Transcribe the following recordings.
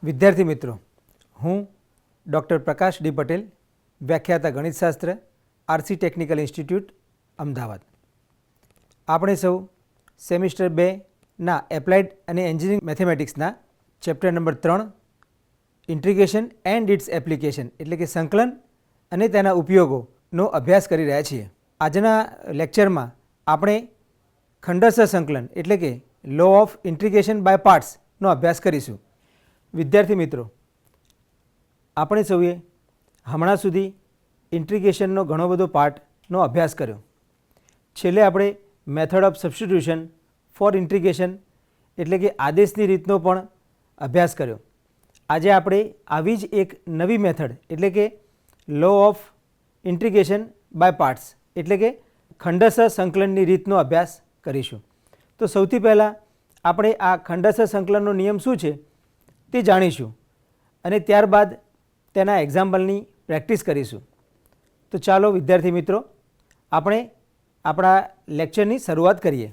વિદ્યાર્થી મિત્રો, હું ડૉક્ટર પ્રકાશ ડી પટેલ, વ્યાખ્યાતા ગણિતશાસ્ત્ર, આરસી ટેકનિકલ ઇન્સ્ટિટ્યૂટ, અમદાવાદ. આપણે સૌ સેમિસ્ટર 2ના એપ્લાઇડ અને એન્જિનિયરિંગ મેથેમેટિક્સના chapter number 3 integration and its application એટલે કે સંકલન અને તેના ઉપયોગોનો અભ્યાસ કરી રહ્યા છીએ. આજના લેક્ચરમાં આપણે ખંડસર સંકલન એટલે કે લો ઓફ ઇન્ટિગ્રેશન બાય પાર્ટ્સનો અભ્યાસ કરીશું. વિદ્યાર્થી મિત્રો, આપણે સૌએ હમણાં સુધી ઇન્ટિગ્રેશનનો ઘણો બધો પાર્ટનો અભ્યાસ કર્યો. છેલ્લે આપણે method of substitution for integration એટલે કે આદેશની રીતનો પણ અભ્યાસ કર્યો. આજે આપણે આવી જ એક નવી મેથડ એટલે કે law of integration by parts એટલે કે ખંડસર સંકલનની રીતનો અભ્યાસ કરીશું. તો સૌથી પહેલાં આપણે આ ખંડસર સંકલનનો નિયમ શું છે તે જાણીશું અને ત્યારબાદ તેના એક્ઝામ્પલની પ્રેક્ટિસ કરીશું. તો ચાલો વિદ્યાર્થી મિત્રો, આપણે આપણા લેક્ચરની શરૂઆત કરીએ.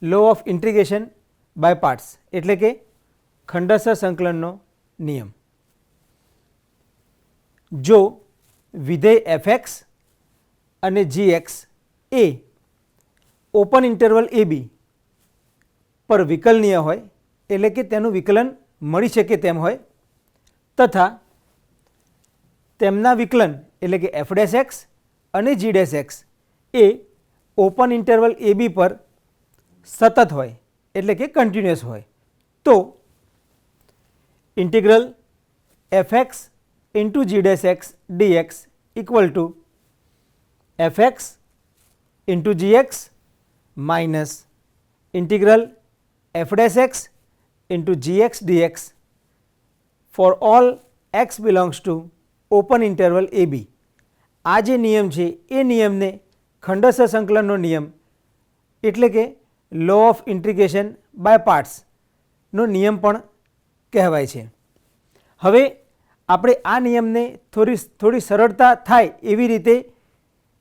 Law of integration by parts એટલે કે ખંડસર સંકલનનો નિયમ. જો વિધેય fx અને gx એ ઓપન ઇન્ટરવલ ab પર વિકલનીય હોય એટલે કે તેનું વિકલન મળી શકે તેમ હોય તથા તેમના વિકલન એટલે કે f' અને g' એ ઓપન ઇન્ટરવલ ab પર સતત હોય એટલે કે કન્ટિન્યુઅસ હોય તો integral fx into g' dx equal two fx into gx minus integral f' into gx dx for all x belongs to open interval ab. આ જે નિયમ છે એ નિયમને ખંડસર સંકલનનો નિયમ એટલે કે લો ઓફ ઇન્ટિગ્રેશન બાય પાર્ટ્સનો નિયમ પણ કહેવાય છે. હવે આપણે આ નિયમને થોડી સરળતા થાય એવી રીતે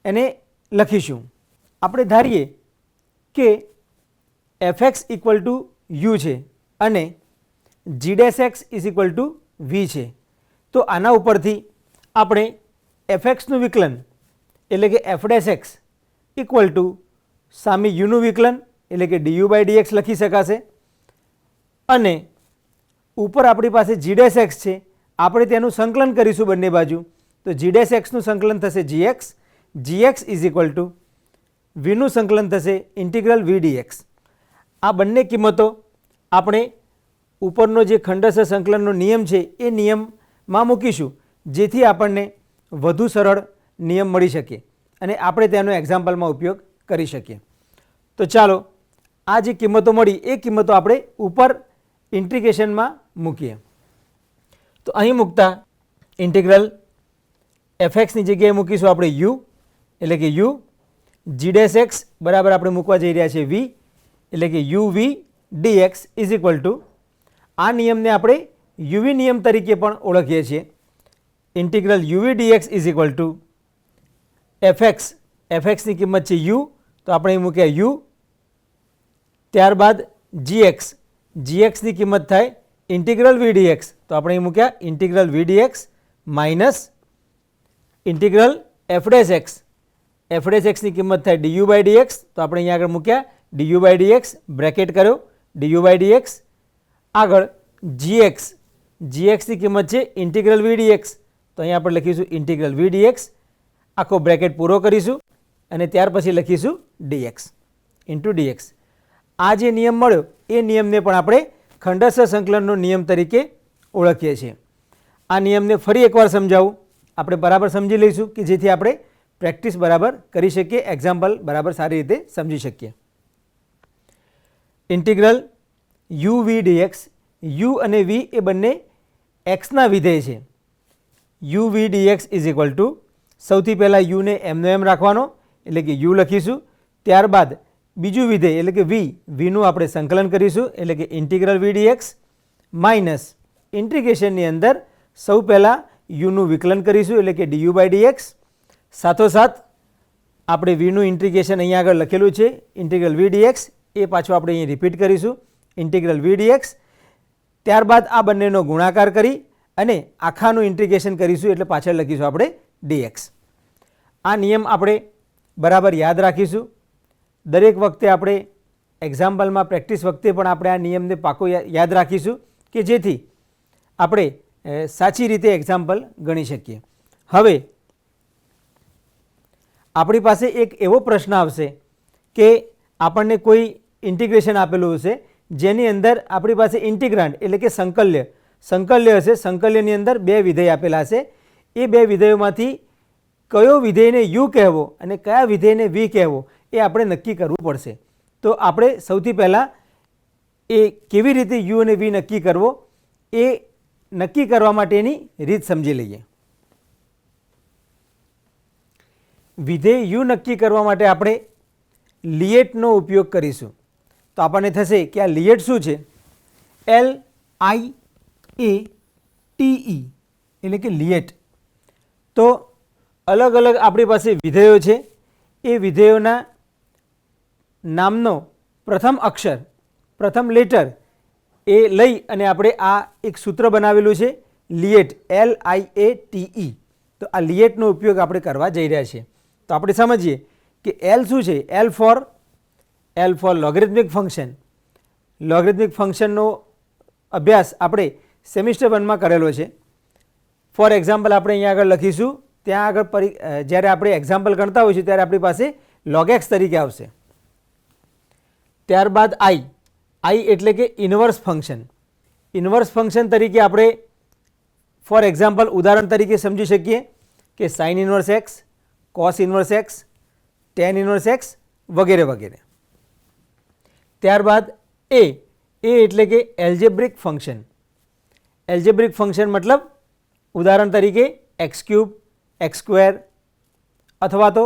એને લખીશું. આપણે ધારીએ કે fx ઇક્વલ ટુ u છે અને g' is equal to v છે. તો આના ઉપરથી આપણે fxનું વિકલન એટલે કે f' ઇક્વલ ટુ સામે uનું વિકલન એટલે કે du બાય dx લખી શકાશે અને ઉપર આપણી પાસે g' છે, આપણે તેનું સંકલન કરીશું બંને બાજુ. તો g'(x) નું સંકલન થશે gx ઇઝ ઇક્વલ ટુ vનું સંકલન થશે ઇન્ટિગ્રલ v dx. આ બંને કિંમતો આપણે ઉપરનો જે ખંડસર સંકલનનો નિયમ છે એ નિયમમાં મૂકીશું જેથી આપણને વધુ સરળ નિયમ મળી શકે અને આપણે તેનો એક્ઝામ્પલમાં ઉપયોગ કરી શકીએ. તો ચાલો આ જે કિંમતો મળી એ કિંમતો આપણે ઉપર ઇન્ટિગ્રેશનમાં મૂકીએ. તો અહીં મૂકતા ઇન્ટિગ્રલ fxની જગ્યાએ મૂકીશું આપણે u એટલે કે u, g' બરાબર આપણે મૂકવા જઈ રહ્યા છીએ v એટલે કે uv dx is equal to આ નિયમને આપણે uv નિયમ તરીકે પણ ઓળખીએ છીએ. ઇન્ટિગ્રલ uv dx is equal to fxની કિંમત છે u તો આપણે અહીં મૂક્યા u, ત્યારબાદ gxની કિંમત થાય ઇન્ટિગ્રલ v dx તો આપણે અહીં મૂક્યા integral v dx minus integral f'ની કિંમત થાય du બાય dx તો આપણે અહીંયા આગળ મૂક્યા du બાય dx બ્રેકેટ કર્યો du બાય dx. આગળ gxની કિંમત છે ઇન્ટિગ્રલ v dx તો અહીંયા આપણે લખીશું ઇન્ટિગ્રલ v dx આખો બ્રેકેટ પૂરો કરીશું અને ત્યાર પછી લખીશું dx ઇન્ટુ dx. આ જે નિયમ મળ્યો એ નિયમને પણ આપણે ખંડસર સંકલનનો નિયમ તરીકે ઓળખીએ છીએ. આ નિયમને ફરી એકવાર સમજાવું, આપણે બરાબર સમજી લઈશું કે જેથી આપણે પ્રેક્ટિસ બરાબર કરી શકીએ, એક્ઝામ્પલ બરાબર સારી રીતે સમજી શકીએ. ઇન્ટિગ્રલ uv dx, u અને v એ બંને xના વિધેય છે. uv dx is equal two સૌથી પહેલાં u ને એમનો એમ રાખવાનો એટલે કે u લખીશું, ત્યારબાદ બીજું વિધેય એટલે કે vનું આપણે સંકલન કરીશું એટલે કે ઇન્ટિગ્રલ v dx માઇનસ ઇન્ટિગ્રેશનની અંદર સૌ પહેલાં uનું વિકલન કરીશું એટલે કે du બાય dx. સાથોસાથ આપણે vનું ઇન્ટિગ્રેશન અહીંયા આગળ લખેલું છે ઇન્ટિગ્રલ v dx એ પાછું આપણે અહીં રિપીટ કરીશું ઇન્ટિગ્રલ v dx ત્યારબાદ આ બંનેનો ગુણાકાર કરી અને આખાનું ઇન્ટિગ્રેશન કરીશું એટલે પાછળ લખીશું આપણે dx. આ નિયમ આપણે બરાબર યાદ રાખીશું. દરેક વખતે આપણે એક્ઝામ્પલમાં પ્રેક્ટિસ વખતે પણ આપણે આ નિયમને પાકો યાદ રાખીશું કે જેથી આપણે સાચી રીતે એક્ઝામ્પલ ગણી શકીએ. હવે આપણી પાસે એક એવો પ્રશ્ન આવશે કે આપણને કોઈ ઇન્ટિગ્રેશન આપેલું હશે જેની અંદર આપણી પાસે ઇન્ટિગ્રાન્ડ એટલે કે સંકલ્ય હશે. સંકલ્યની અંદર બે વિધેય આપેલા હશે. એ બે વિધેયોમાંથી કયો વિધેયને યુ કહેવો અને કયા વિધેયને વી કહેવો એ આપણે નક્કી કરવું પડશે. તો આપણે સૌથી પહેલાં એ કેવી રીતે યુ અને વી નક્કી કરવો એ નક્કી કરવા માટેની રીત સમજી લઈએ. વિધેય યુ નક્કી કરવા માટે આપણે લિએટનો ઉપયોગ કરીશું. તો આપણને થશે કે આ લિએટ શું છે? LIATE એટલે કે લિએટ. તો અલગ અલગ આપણી પાસે વિધેયો છે. એ વિધેયોના નામનો પ્રથમ અક્ષર પ્રથમ લેટર એ લઈ અને આપણે આ એક સૂત્ર બનાવેલું છે લિએટ LIATE. તો આ લિએટનો ઉપયોગ આપણે કરવા જઈ રહ્યા છીએ. તો આપણે સમજીએ કે L શું છે? L for logarithmic function. Logarithmic ફંક્શનનો અભ્યાસ આપણે સેમિસ્ટર 1માં કરેલો છે. ફોર એક્ઝામ્પલ આપણે અહીંયા આગળ લખીશું. ત્યાં આગળ જ્યારે આપણે એક્ઝામ્પલ ગણતા હોઈશું ત્યારે આપણી પાસે log x તરીકે આવશે. ત્યારબાદ I એટલે કે ઇન્વર્સ ફંક્શન. ઇન્વર્સ ફંક્શન તરીકે આપણે ફોર એક્ઝામ્પલ ઉદાહરણ તરીકે સમજી શકીએ કે sine inverse x, cos inverse x, tan inverse x વગેરે વગેરે. ત્યારબાદ એ એટલે કે એલ્જેબ્રિક ફંક્શન. એલ્જેબ્રિક ફંક્શન મતલબ ઉદાહરણ તરીકે એક્સ ક્યુબ, એક્સ સ્ક્વેર અથવા તો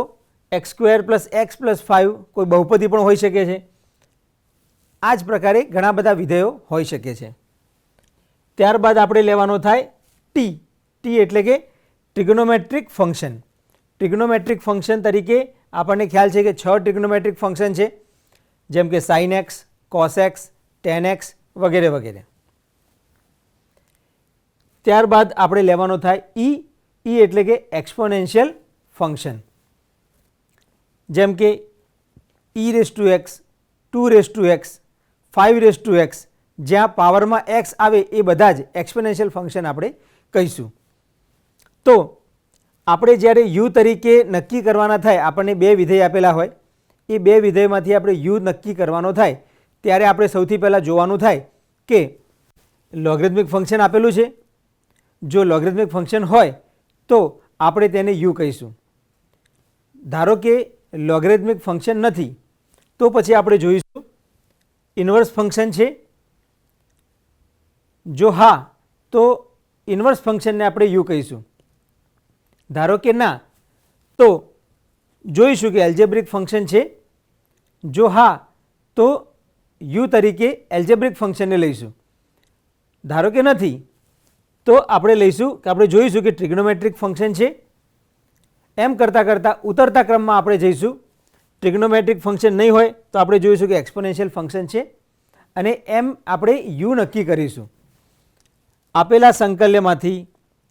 x square plus x plus 5 કોઈ બહુપદી પણ હોઈ શકે છે. આ જ પ્રકારે ઘણા બધા વિધેયો હોઈ શકે છે. ત્યારબાદ આપણે લેવાનો થાય ટી એટલે કે ટ્રિગ્નોમેટ્રિક ફંક્શન. ટ્રિગ્નોમેટ્રિક ફંક્શન તરીકે આપણને ખ્યાલ છે કે 6 ટ્રિગ્નોમેટ્રિક ફંક્શન છે જેમ કે sine x, cos x, ten x વગેરે વગેરે. ત્યારબાદ આપણે લેવાનો થાય ઈ એટલે કે એક્સપોનેન્શિયલ ફંક્શન જેમ કે e⁻x, 2⁻x, 5⁻x જ્યાં પાવરમાં x આવે એ બધા જ એક્સપોનેન્શિયલ ફંક્શન આપણે કહીશું. તો આપણે જ્યારે યુ તરીકે નક્કી કરવાના થાય આપણને બે વિધેય આપેલા હોય એ બે વિધેયમાંથી આપણે યુ નક્કી કરવાનો થાય ત્યારે આપણે સૌથી પહેલાં જોવાનું થાય કે લોગરિથમિક ફંક્શન આપેલું છે. જો લોગરિથમિક ફંક્શન હોય તો આપણે તેને યુ કહીશું. ધારો કે લોગરિથમિક ફંક્શન નથી તો પછી આપણે જોઈશું ઇન્વર્સ ફંક્શન છે. જો હા તો ઇન્વર્સ ફંક્શનને આપણે યુ કહીશું. ધારો કે ના તો જોઈશું કે એલ્જેબ્રિક ફંક્શન છે. જો હા તો યુ તરીકે એલ્જેબ્રિક ફંક્શનને લઈશું. ધારો કે નથી તો આપણે લઈશું કે આપણે જોઈશું કે ટ્રિગ્નોમેટ્રિક ફંક્શન છે. એમ કરતાં કરતાં ઉતરતા ક્રમમાં આપણે જઈશું. ટ્રિગ્નોમેટ્રિક ફંક્શન નહીં હોય તો આપણે જોઈશું કે એક્સપોનેન્શિયલ ફંક્શન છે અને એમ આપણે યુ નક્કી કરીશું. આપેલા સંકલ્યમાંથી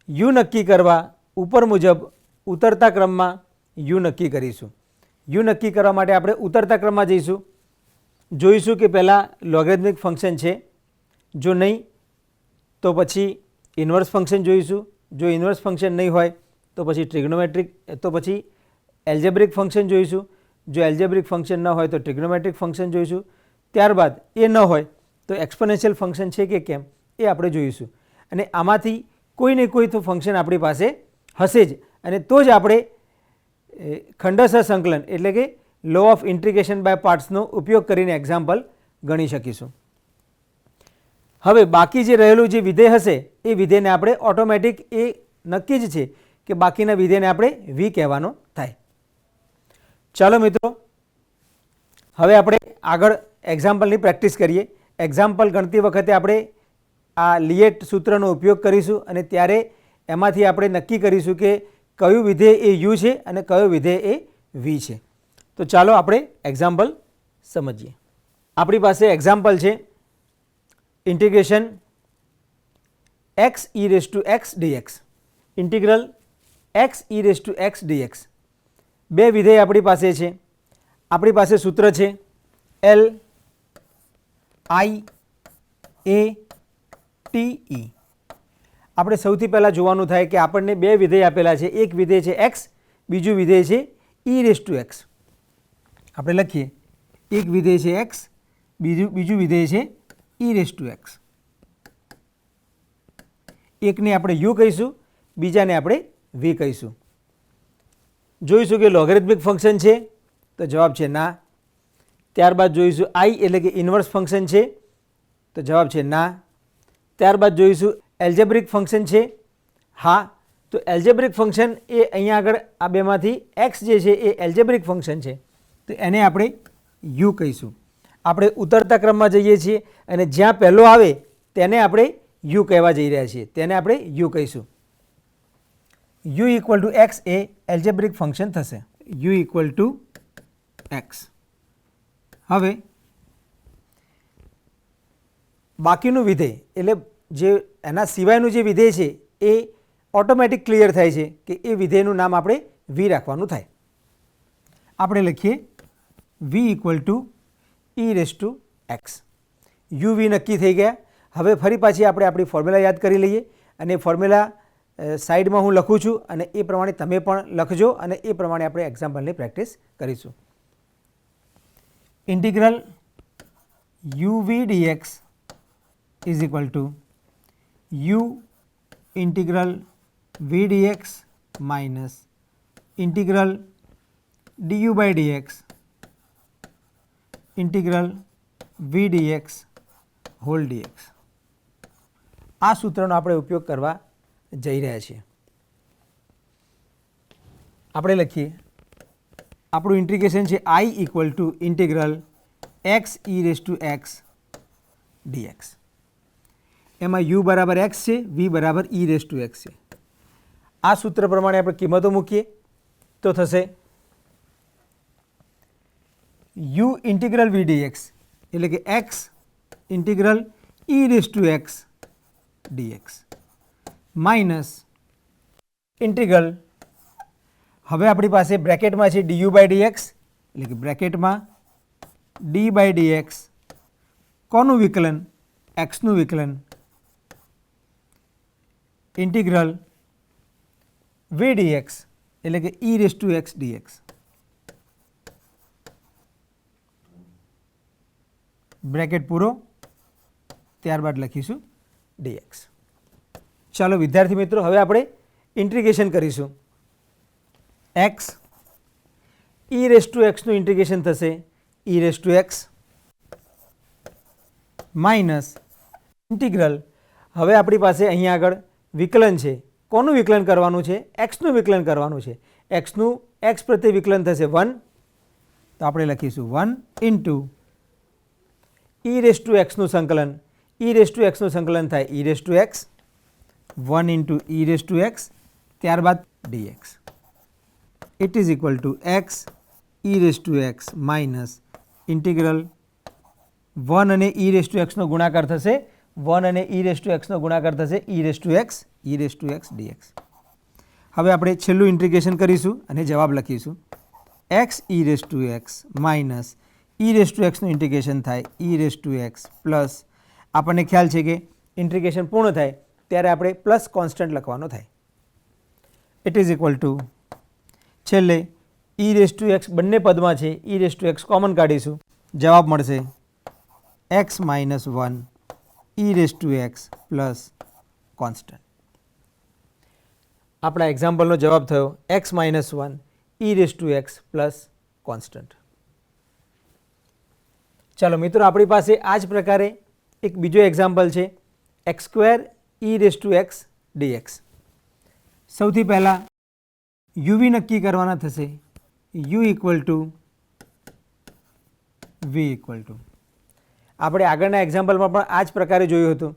યુ નક્કી કરવા ઉપર મુજબ ઉતરતા ક્રમમાં યુ નક્કી કરીશું. યુ નક્કી કરવા માટે આપણે ઉતરતા ક્રમમાં જઈશું. જોઈશું કે પહેલાં લોગરિથમિક ફંક્શન છે. જો નહીં તો પછી ઇન્વર્સ ફંક્શન જોઈશું. જો ઇન્વર્સ ફંક્શન નહીં હોય તો પછી ટ્રિગ્નોમેટ્રિક તો પછી એલ્જેબ્રિક ફંક્શન જોઈશું. જો એલ્જેબ્રિક ફંક્શન ન હોય તો ટ્રિગ્નોમેટ્રિક ફંક્શન જોઈશું. ત્યારબાદ એ ન હોય તો એક્સપોનેન્શિયલ ફંક્શન છે કે કેમ એ આપણે જોઈશું. અને આમાંથી કોઈ ને કોઈ તો ફંક્શન આપણી પાસે હશે જ અને તો જ આપણે ખંડસર સંકલન એટલે કે લો ઓફ ઇન્ટિગ્રેશન બાય પાર્ટ્સનો ઉપયોગ કરીને એક્ઝામ્પલ ગણી શકીશું. હવે બાકી જે રહેલું જે વિધેય હશે એ વિધેયને આપણે ઓટોમેટિક એ નક્કી જ છે કે બાકીના વિધેયને આપણે વી કહેવાનો થાય. ચાલો મિત્રો હવે આપણે આગળ એક્ઝામ્પલની પ્રેક્ટિસ કરીએ. એક્ઝામ્પલ ગણતી વખતે આપણે આ લિએટ સૂત્રનો ઉપયોગ કરીશું અને ત્યારે એમાંથી આપણે નક્કી કરીશું કે કયું વિધેય એ યુ છે અને કયો વિધેય એ વી છે. તો ચાલો આપણે એક્ઝામ્પલ સમજીએ. આપણી પાસે એક્ઝામ્પલ છે integration x e raise to x dx, integral x e raise to x dx. બે વિધેય આપણી પાસે છે. આપણી પાસે સૂત્ર છે L I A T E. આપણે સૌથી પહેલાં જોવાનું થાય કે આપણને બે વિધેય આપેલા છે. એક વિધેય છે x, બીજું વિધેય છે e રેઝ ટુ x. આપણે લખીએ, એક વિધેય છે x, બીજું વિધેય છે e રેઝ ટુ x. એકને આપણે u કહીશું, બીજાને આપણે v કહીશું. જોઈશું કે લોગેરિથમિક ફંક્શન છે તો જવાબ છે ના. ત્યારબાદ જોઈશું i એટલે કે ઇન્વર્સ ફંક્શન છે તો જવાબ છે ના. ત્યારબાદ જોઈશું એલ્જેબ્રિક ફંક્શન છે, હા. તો એલ્જેબ્રિક ફંક્શન એ અહીંયા આગળ આ બેમાંથી x જે છે એ એલ્જેબ્રિક ફંક્શન છે તો એને આપણે u કહીશું. આપણે ઉતરતા ક્રમમાં જઈએ છીએ અને જ્યાં પહેલો આવે તેને આપણે u કહેવા જઈ રહ્યા છીએ, તેને આપણે u કહીશું. u equal to x A algebraic function થશે. u equal to x. હવે બાકીનું વિધેય એટલે જે એના સિવાયનું જે વિધેય છે એ ઓટોમેટિક ક્લિયર થાય છે કે એ વિધેયનું નામ આપણે v રાખવાનું થાય. આપણે લખીએ v equal to e raise to x. u v નક્કી થઈ ગયા. હવે ફરી પાછી આપણે આપણી ફોર્મ્યુલા યાદ કરી લઈએ અને ફોર્મ્યુલા સાઈડમાં હું લખું છું અને એ પ્રમાણે તમે પણ લખજો અને એ પ્રમાણે આપણે એક્ઝામ્પલની પ્રેક્ટિસ કરીશું. Integral uv dx is equal to u integral v dx minus integral du by dx integral v dx whole dx. આ સૂત્રનો આપણે ઉપયોગ કરવા જઈ રહ્યા છીએ. આપણે લખીએ, આપણું ઇન્ટિગ્રેશન છે i equal to integral x e raise to x dx. એમાં u બરાબર x છે, v બરાબર e રેઝ ટુ x છે. આ સૂત્ર પ્રમાણે આપણે કિંમતો મૂકીએ તો થશે u ઇન્ટિગ્રલ v dx એટલે કે x integral e raise to x dx minus integral, હવે આપણી પાસે બ્રેકેટમાં છે du બાય dx એટલે કે બ્રેકેટમાં d બાય dx કોનું વિકલન? xનું વિકલન ઇન્ટિગ્રલ v dx એટલે કે e raise to x dx. Bracket પૂરો, ત્યારબાદ લખીશું dx. ચાલો વિદ્યાર્થી મિત્રો, હવે આપણે ઇન્ટિગ્રેશન કરીશું. x e રેઝ ટુ xનું ઇન્ટિગ્રેશન થશે e raise to x minus integral, હવે આપણી પાસે અહીંયા આગળ વિકલન છે. કોનું વિકલન કરવાનું છે? xનું વિકલન કરવાનું છે. xનું x પ્રત્યે વિકલન થશે 1 તો આપણે લખીશું 1 ઇન્ટુ e રેઝ ટુ xનું સંકલન. e રેઝ ટુ xનું સંકલન થાય e raise to x 1 into e raise to x ત્યારબાદ dx. It is equal to x e raise to x minus integral 1 અને e રેઝ ટુ xનો ગુણાકાર થશે 1 અને e રેઝ ટુ xનો ગુણાકાર થશે e raise to x dx. હવે આપણે છેલ્લું ઇન્ટિગ્રેશન કરીશું અને જવાબ લખીશું x e raise to x minus e raise to xનું ઇન્ટિગ્રેશન થાય e raise to x plus, આપણને ખ્યાલ છે કે ઇન્ટિગ્રેશન પૂર્ણ થાય ત્યારે આપણે પ્લસ કોન્સ્ટન્ટ લખવાનો થાય. ઇટ ઇઝ ઇક્વલ ટુ છેલ્લે e રેઝ ટુ x બંને પદમાં છે e raise to x common કાઢીશું, જવાબ મળશે x minus 1 e raise to x plus constant. આપણા એક્ઝામ્પલનો જવાબ થયો x minus 1 e raise to x plus constant. ચાલો મિત્રો, આપણી પાસે આ જ પ્રકારે એક બીજો એક્ઝામ્પલ છે x square e raise to x dx. સૌથી પહેલાં uv નક્કી કરવાના થશે u equal to v equal to, આપણે આગળના એક્ઝામ્પલમાં પણ આ જ પ્રકારે જોયું હતું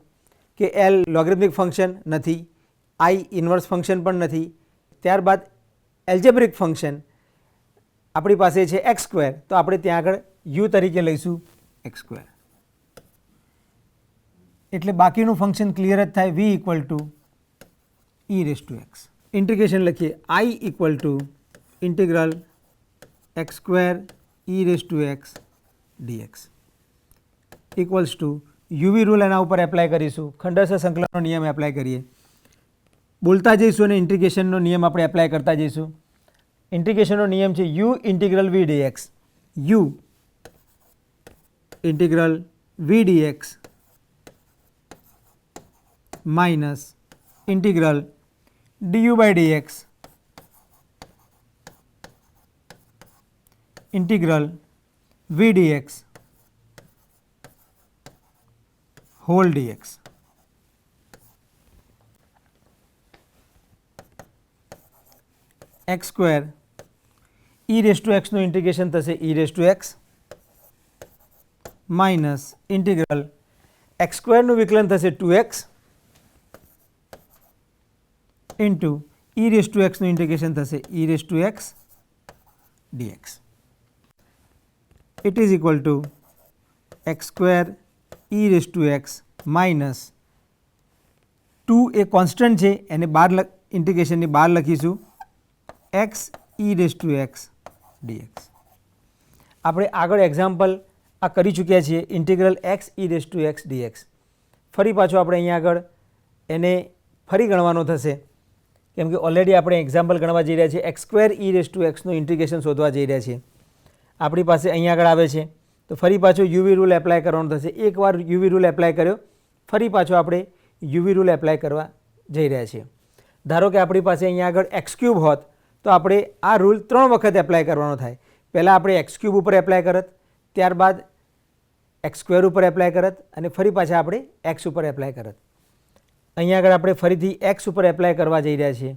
કે L લોગેરિથમિક ફંક્શન નથી, I ઇન્વર્સ ફંક્શન પણ નથી. ત્યારબાદ એલ્જેબ્રિક ફંક્શન આપણી પાસે છે x સ્ક્વેર, તો આપણે ત્યાં આગળ u તરીકે લઈશું x સ્ક્વેર. એટલે બાકીનું ફંક્શન ક્લિયર જ થાય. v equal to e raise to x. Integration લખીએ i equal to integral x square e raise to x dx equals to UV rule એના ઉપર એપ્લાય કરીશું. ખંડરસ સંકલનનો નિયમ એપ્લાય કરીએ. બોલતા જઈશું અને ઇન્ટિગ્રેશનનો નિયમ આપણે એપ્લાય કરતા જઈશું. ઇન્ટિગ્રેશનનો નિયમ છે u integral v dx. u integral v dx minus integral du by dx integral v dx whole dx. X square e raise to એક્સનું ઇન્ટિગ્રેશન થશે e raise to x minus integral x સ્ક્વેરનું વિકલન થશે 2x into e raise to એક્સનું integration થશે e raise to x dx. It is equal to x square e raise to x minus 2 એ constant છે એને બહાર ઇન્ટિગ્રેશનની બહાર લખીશું x e raise to x dx. આપણે આગળ એક્ઝામ્પલ આ કરી ચૂક્યા છીએ integral x e raise to x dx. ફરી પાછો આપણે અહીંયા આગળ એને ફરી ગણવાનો થશે કેમ કે ઓલરેડી આપણે એક્ઝામ્પલ ગણવા જઈ રહ્યા છીએ. X square e raise to એક્સનું ઇન્ટિગ્રેશન શોધવા જઈ રહ્યા છીએ. આપણી પાસે અહીંયા આગળ આવે છે તો ફરી પાછો યુવી રૂલ એપ્લાય કરવાનો થશે. એકવાર યુવી રૂલ એપ્લાય કર્યો ફરી પાછો આપણે યુવી રૂલ એપ્લાય કરવા જઈ રહ્યા છીએ. ધારો કે આપણી પાસે અહીંયા આગળ એક્સ ક્યુબ હોત તો આપણે આ રૂલ 3 વખત એપ્લાય કરવાનો થાય. પહેલાં આપણે એક્સ ક્યુબ ઉપર એપ્લાય કરત, ત્યારબાદ એક્સ સ્ક્વેર ઉપર એપ્લાય કરત અને ફરી પાછા આપણે એક્સ ઉપર એપ્લાય કરત. અહીંયા આગળ આપણે ફરીથી એક્સ ઉપર એપ્લાય કરવા જઈ રહ્યા છીએ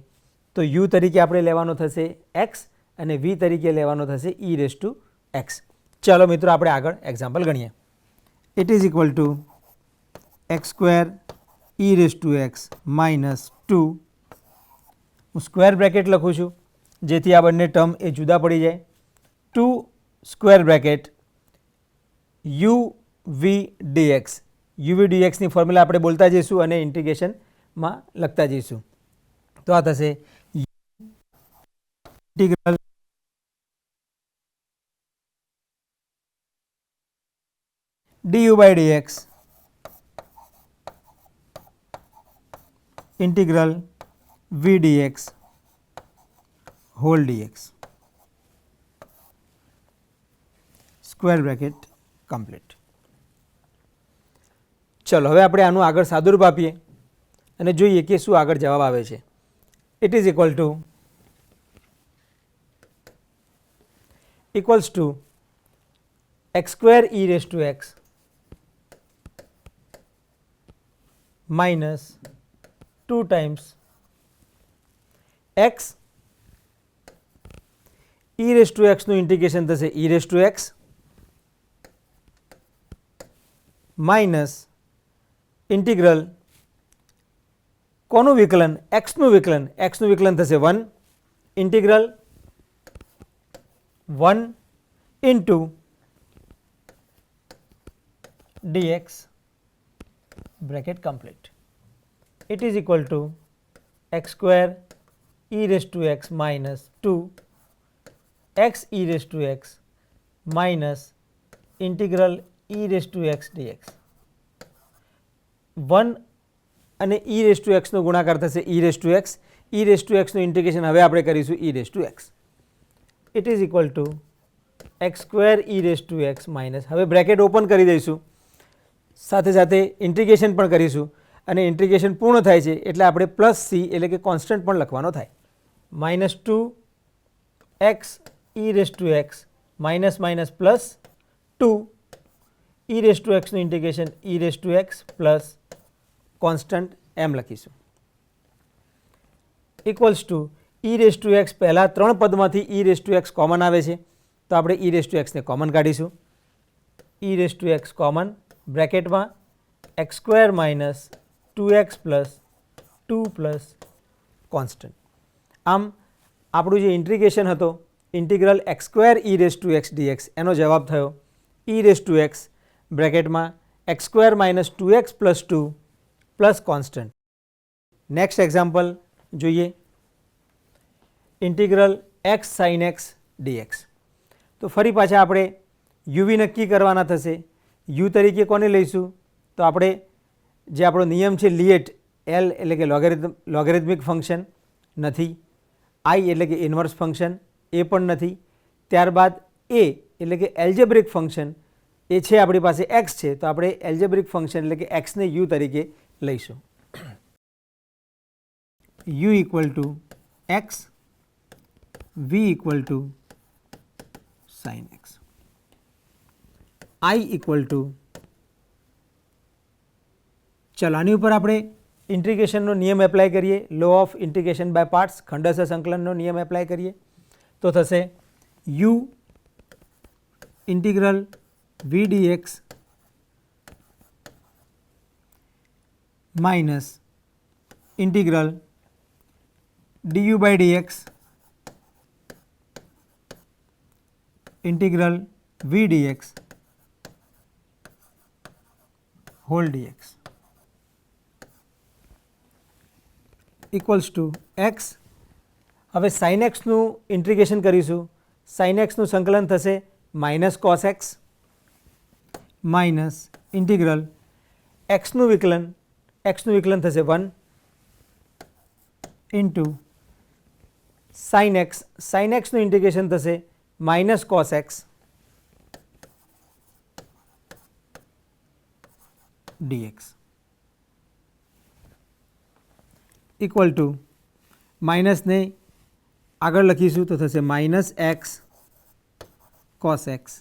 તો યુ તરીકે આપણે લેવાનો થશે એક્સ અને વી તરીકે લેવાનો થશે e રેઝ ટુ એક્સ. ચાલો મિત્રો આપણે આગળ એક્ઝામ્પલ ગણીએ. It is equal to x square e raise to x minus 2. હું સ્ક્વેર બ્રેકેટ લખું છું જેથી આ બંને ટર્મ એ જુદા પડી જાય. 2 square bracket u v dx. uv dx ની ફોર્મ્યુલા આપણે બોલતા જઈશું અને ઇન્ટિગ્રેશનમાં લખતા જઈશું. તો આ થશે integral du by dx integral v dx whole dx. Square bracket complete. ચલો હવે આપણે આનું આગળ સાદુરૂપ આપીએ અને જોઈએ કે શું આગળ જવાબ આવે છે. It is equals to x square e raise to x minus 2 times x e raise to એક્સનું ઇન્ટિગ્રેશન થશે e raise to x minus integral કોનું વિકલન એક્સનું વિકલન થશે 1 integral 1 into dx bracket complete. It is equal to x square e raise to x minus 2 x e raise to x minus integral e raise to x dx. 1 અને e raise two એક્સનો ગુણાકાર થશે e raise to x. e raise to એક્સનું integration હવે આપણે કરીશું e raise to x. It is equal to x square e raise to x minus, હવે bracket open કરી દઈશું, સાથે સાથે ઇન્ટિગ્રેશન પણ કરીશું અને ઇન્ટિગ્રેશન પૂર્ણ થાય છે એટલે આપણે પ્લસ સી એટલે કે કોન્સ્ટન્ટ પણ લખવાનો થાય. Minus 2 x e raise to x minus minus plus 2 e raise to એક્સનું integration e raise to x plus constant એમ લખીશું. Equals to e raise to x પહેલાં 3 પદમાંથી e raise to x common આવે છે તો આપણે e રેઝ ટુ એક્સને કોમન કાઢીશું. e raise to x common બ્રેકેટમાં x square minus 2x plus 2 plus constant. આમ આપણું જે ઇન્ટિગ્રેશન હતો integral x square e raise to x dx એનો જવાબ થયો e રેઝ ટુ એક્સ બ્રેકેટમાં x square minus 2x plus 2 plus constant. Next example જોઈએ. ઇન્ટિગ્રલ x sin x dx. તો ફરી પાછા આપણે યુવી નક્કી કરવાના થશે. યુ તરીકે કોને લઈશું? તો આપણે જે આપણો નિયમ છે લિએટ, એલ એટલે કે લોગેરિથમિક ફંક્શન નથી, આઈ એટલે કે ઇન્વર્સ ફંક્શન એ પણ નથી, ત્યારબાદ એ એટલે કે એલ્જેબ્રિક ફંક્શન એ છે આપણી પાસે એક્સ છે, તો આપણે એલ્જેબ્રિક ફંક્શન એટલે કે એક્સને યુ તરીકે લઈશું. U equal to x, v equal to sine x, I equal to, ચલો આની ઉપર આપણે ઇન્ટિગ્રેશનનો નિયમ એપ્લાય કરીએ, law of integration by parts, ખંડશ સંકલનનો નિયમ એપ્લાય કરીએ તો થશે u integral v dx minus integral du by dx integral v dx whole dx equals to x. હવે સાઇન એક્સનું ઇન્ટિગ્રેશન કરીશું. સાઇન એક્સનું સંકલન થશે minus cos x minus integral એક્સનું વિકલન થશે 1 ઇન્ટુ સાઇન એક્સ. સાઇન એક્સનું ઇન્ટિગ્રેશન થશે minus cos x dx equal to માઇનસને આગળ લખીશું તો થશે માઇનસ એક્સ કોસ એક્સ.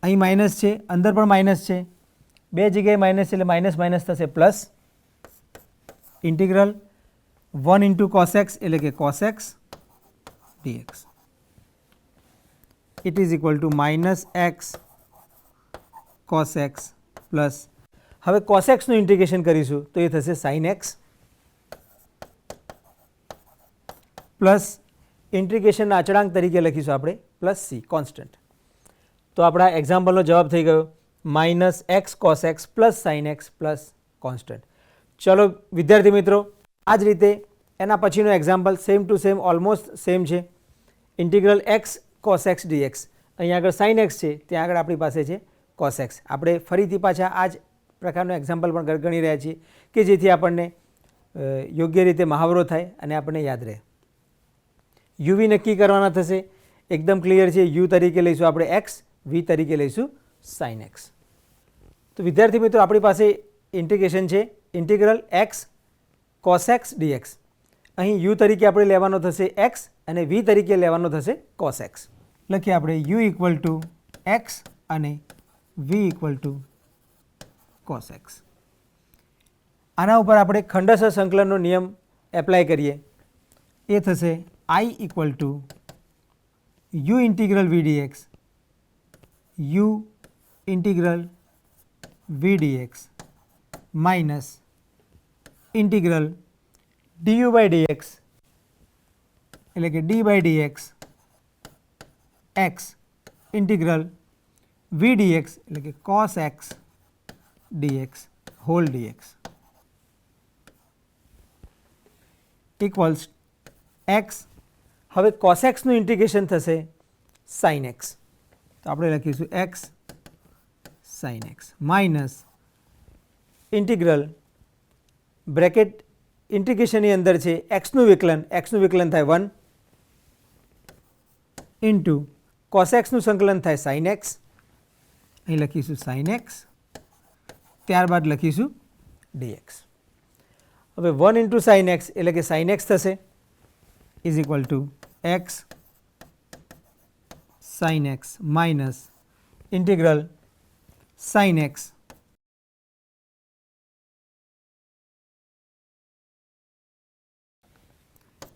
અહીં માઇનસ છે, અંદર પણ માઇનસ છે, બે જગ્યાએ માઇનસ છે એટલે માઇનસ માઇનસ થશે plus integral 1 into cos x એટલે કે cos x dx it is equal to minus x cos x plus, હવે કોસ એક્સનું ઇન્ટિગ્રેશન કરીશું તો એ થશે સાઇન એક્સ પ્લસ ઇન્ટિગ્રેશનના અચળાંક તરીકે લખીશું આપણે પ્લસ સી કોન્સ્ટન્ટ. તો આપણા એક્ઝામ્પલનો જવાબ થઈ ગયો minus x cos x plus sine x plus constant. ચલો વિદ્યાર્થી મિત્રો, આ જ રીતે એના પછીનો example same to same almost same છે. Integral x cos x dx, અહીંયા આગળ સાઇન એક્સ છે, ત્યાં આગળ આપણી પાસે છે કોસ એક્સ. આપણે ફરીથી પાછા આ જ પ્રકારનો એક્ઝામ્પલ પણ ગણી રહ્યા છીએ કે જેથી આપણને યોગ્ય રીતે મહાવરો થાય અને આપણને યાદ રહે. યુવી નક્કી કરવાના થશે, એકદમ ક્લિયર છે. યુ તરીકે લઈશું આપણે એક્સ, વી તરીકે લઈશું સાઇન એક્સ. તો વિદ્યાર્થી મિત્રો આપણી પાસે ઇન્ટિગ્રેશન છે integral x cos x dx. અહીં યુ તરીકે આપણે લેવાનો થશે એક્સ અને વી તરીકે લેવાનો થશે કોસ એક્સ. લખીએ આપણે યુ ઇક્વલ ટુ એક્સ અને v equal two cos x. આના ઉપર આપણે ખંડશ સંકલનનો નિયમ એપ્લાય કરીએ. એ થશે I equal to u integral v dx u integral v dx minus integral du by dx એટલે કે d by dx x integral v dx એટલે કે cos x dx whole dx equals x. હવે cos એક્સનું integration થશે sine x, તો આપણે લખીશું x sine x minus integral bracket ઇન્ટિગ્રેશનની અંદર છે એક્સનું વિકલન થાય 1 ઇન્ટુ કોસ એક્સનું સંકલન થાય સાઇન એક્સ. અહીં લખીશું સાઇન એક્સ, ત્યારબાદ લખીશું dx. હવે 1 ઇન્ટુ સાઇન એક્સ એટલે કે સાઇન એક્સ થશે is equal to x sine x minus integral sine x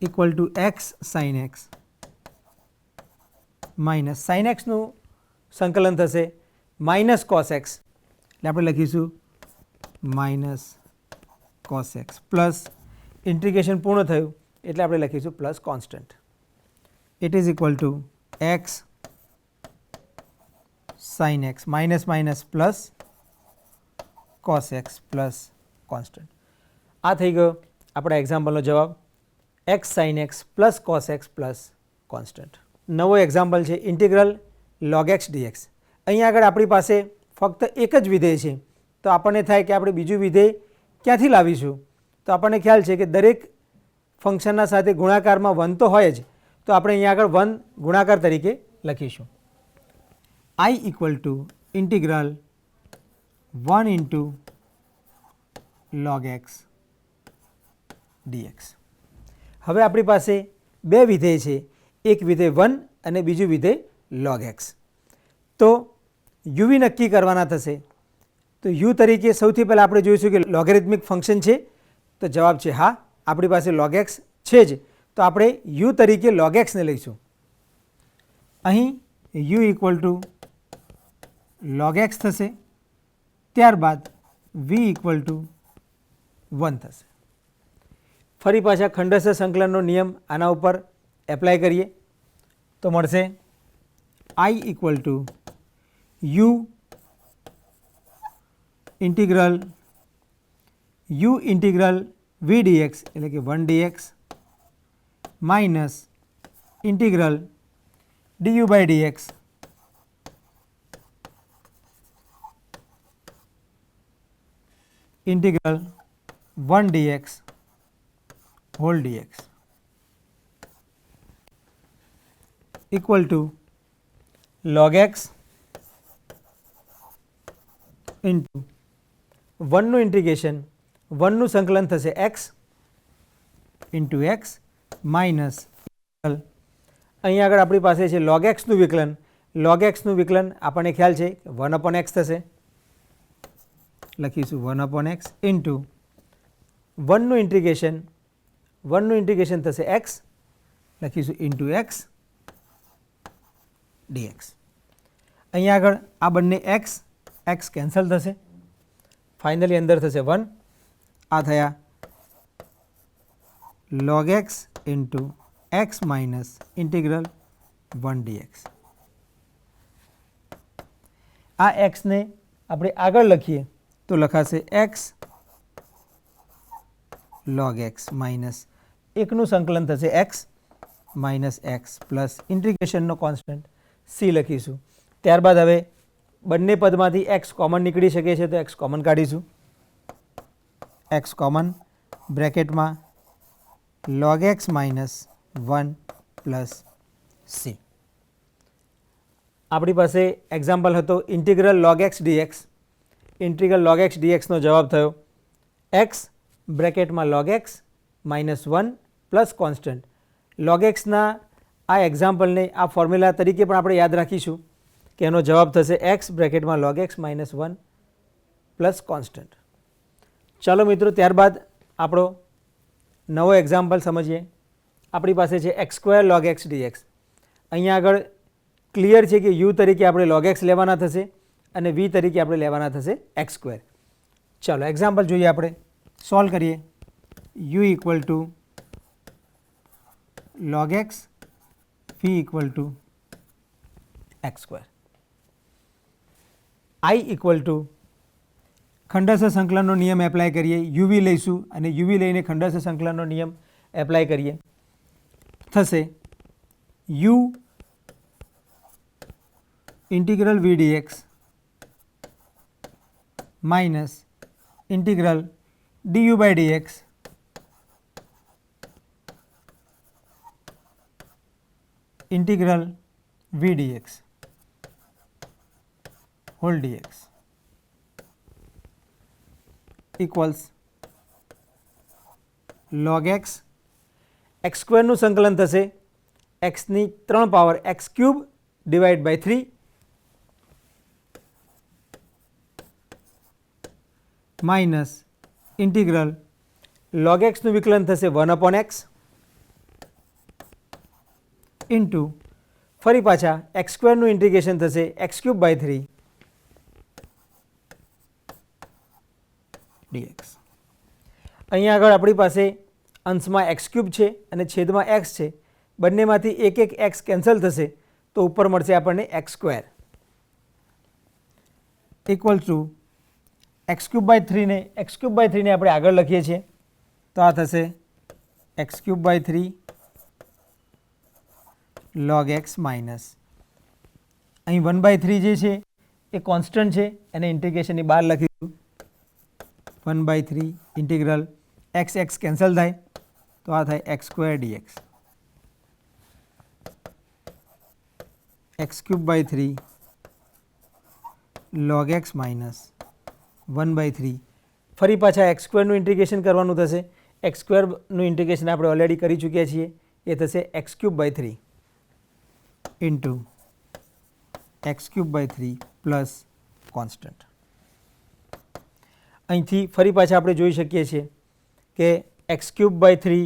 equal to x sine x minus sine એક્સનું સંકલન થશે માઇનસ કોસ એક્સ એટલે આપણે લખીશું minus cos x plus integration પૂર્ણ થયું એટલે આપણે લખીશું plus constant. It is equal to x sine x minus minus plus cos x plus constant. આ થઈ ગયો આપણા એક્ઝામ્પલનો જવાબ, x sin x plus cos x plus constant. નવો એક્ઝામ્પલ છે ઇન્ટિગ્રલ log x dx. અહીંયા આગળ આપણી પાસે ફક્ત એક જ વિધેય છે, તો આપણને થાય કે આપણે બીજું વિધેય ક્યાંથી લાવીશું. તો આપણને ખ્યાલ છે કે દરેક ફંક્શનના સાથે ગુણાકારમાં 1 તો હોય જ, તો આપણે અહીંયા આગળ 1 ગુણાકાર તરીકે લખીશું. I equal to integral 1 into log x dx. હવે આપણી પાસે બે વિધેય છે, એક વિધેય 1 અને બીજું વિધેય log x. તો યુ નક્કી કરવાના થશે. તો યુ તરીકે સૌથી પહેલાં આપણે જોઈશું કે લોગેરિથમિક ફંક્શન છે, તો જવાબ છે હા, આપણી પાસે log x છે જ, તો આપણે યુ તરીકે log x ને લઈશું. અહીં you equal to log x થશે, ત્યારબાદ v ઇક્વલ ટુ 1 થશે. ફરી પાછા ખંડસ્થ સંકલનનો નિયમ આના ઉપર એપ્લાય કરીએ તો મળશે I equal to u integral v dx એટલે કે 1 dx minus integral du by dx ઇન્ટિગ્રલ 1 dx whole dx equal to log x into 1નું ઇન્ટિગ્રેશન 1નું સંકલન થશે x ઇન્ટુ x માઇનસ અહીંયા આગળ આપણી પાસે છે log x નું વિકલન. log x નું વિકલન આપણને ખ્યાલ છે 1/x થશે, લખીશું 1/x ઇન્ટુ 1નું ઇન્ટિગ્રેશન થશે x, લખીશું ઇન્ટુ x dx. અહીંયા આગળ આ બંને x કેન્સલ થશે, ફાઇનલી અંદર થશે 1. આ થયા log x into x minus integral 1 dx. આ x ને આપણે આગળ લખીએ તો લખાશે x log x માઇનસ 1નું સંકલન થશે x માઇનસ x પ્લસ ઇન્ટિગ્રેશનનો કોન્સ્ટન્ટ c લખીશું. ત્યારબાદ હવે બંને પદમાંથી x કોમન નીકળી શકે છે, તો x કોમન કાઢીશું. x કોમન બ્રેકેટમાં log x minus 1 plus c. આપણી પાસે એક્ઝામ્પલ હતો integral log x dx. Integral log x dx નો જવાબ થયો x બ્રેકેટમાં log x minus 1 plus constant. log x ના આ એક્ઝામ્પલને આ ફોર્મ્યુલા તરીકે પણ આપણે યાદ રાખીશું કે એનો જવાબ થશે x બ્રેકેટમાં log x minus 1 plus constant. ચાલો મિત્રો, ત્યારબાદ આપણો નવો એક્ઝામ્પલ સમજીએ. આપણી પાસે છે x² log x dx. અહીંયા આગળ ક્લિયર છે કે u તરીકે આપણે log x લેવાના થશે અને v તરીકે આપણે લેવાના થશે x². ચાલો એક્ઝામ્પલ જોઈએ, આપણે સોલ્વ કરીએ. u equal to log x, v equal to x². I equal to ખંડસ્થ સંકલનનો નિયમ એપ્લાય કરીએ. uv લઈશું અને uv લઈને ખંડસ્થ સંકલનનો નિયમ એપ્લાય કરીએ. થશે u integral v dx minus integral du by dx integral v dx whole dx equals log x x² નું સંકલન થશે x ની 3 power x³ divide by 3 minus integral log x નું વિકલન થશે 1/x ઇન્ટુ ફરી પાછા x² નું ઇન્ટિગ્રેશન થશે x³ બાય 3 dx. અહીંયા આગળ આપણી પાસે અંશમાં x³ છે અને છેદમાં x છે, બંનેમાંથી એક એક x કેન્સલ થશે તો ઉપર મળશે આપણને x² equal to x cube by 3 ને આપણે આગળ લખીએ છીએ તો આ થશે x cube by 3 log x minus અહીં 1/3 જે છે એ કોન્સ્ટન્ટ છે એને ઇન્ટિગ્રેશનની બહાર લખીશું 1/3 ઇન્ટિગ્રલ એક્સ એક્સ કેન્સલ થાય તો આ થાય x square dx x cube by 3 log x minus 1/3 ફરી પાછા એક્સ સ્ક્વેરનું ઇન્ટિગ્રેશન કરવાનું થશે એક્સ સ્ક્વેરનું ઇન્ટિગ્રેશન આપણે ઓલરેડી કરી ચૂક્યા છીએ એ થશે x cube by 3 into x cube by 3 plus constant અહીંથી ફરી પાછા આપણે જોઈ શકીએ છીએ કે એક્સ ક્યુબ બાય 3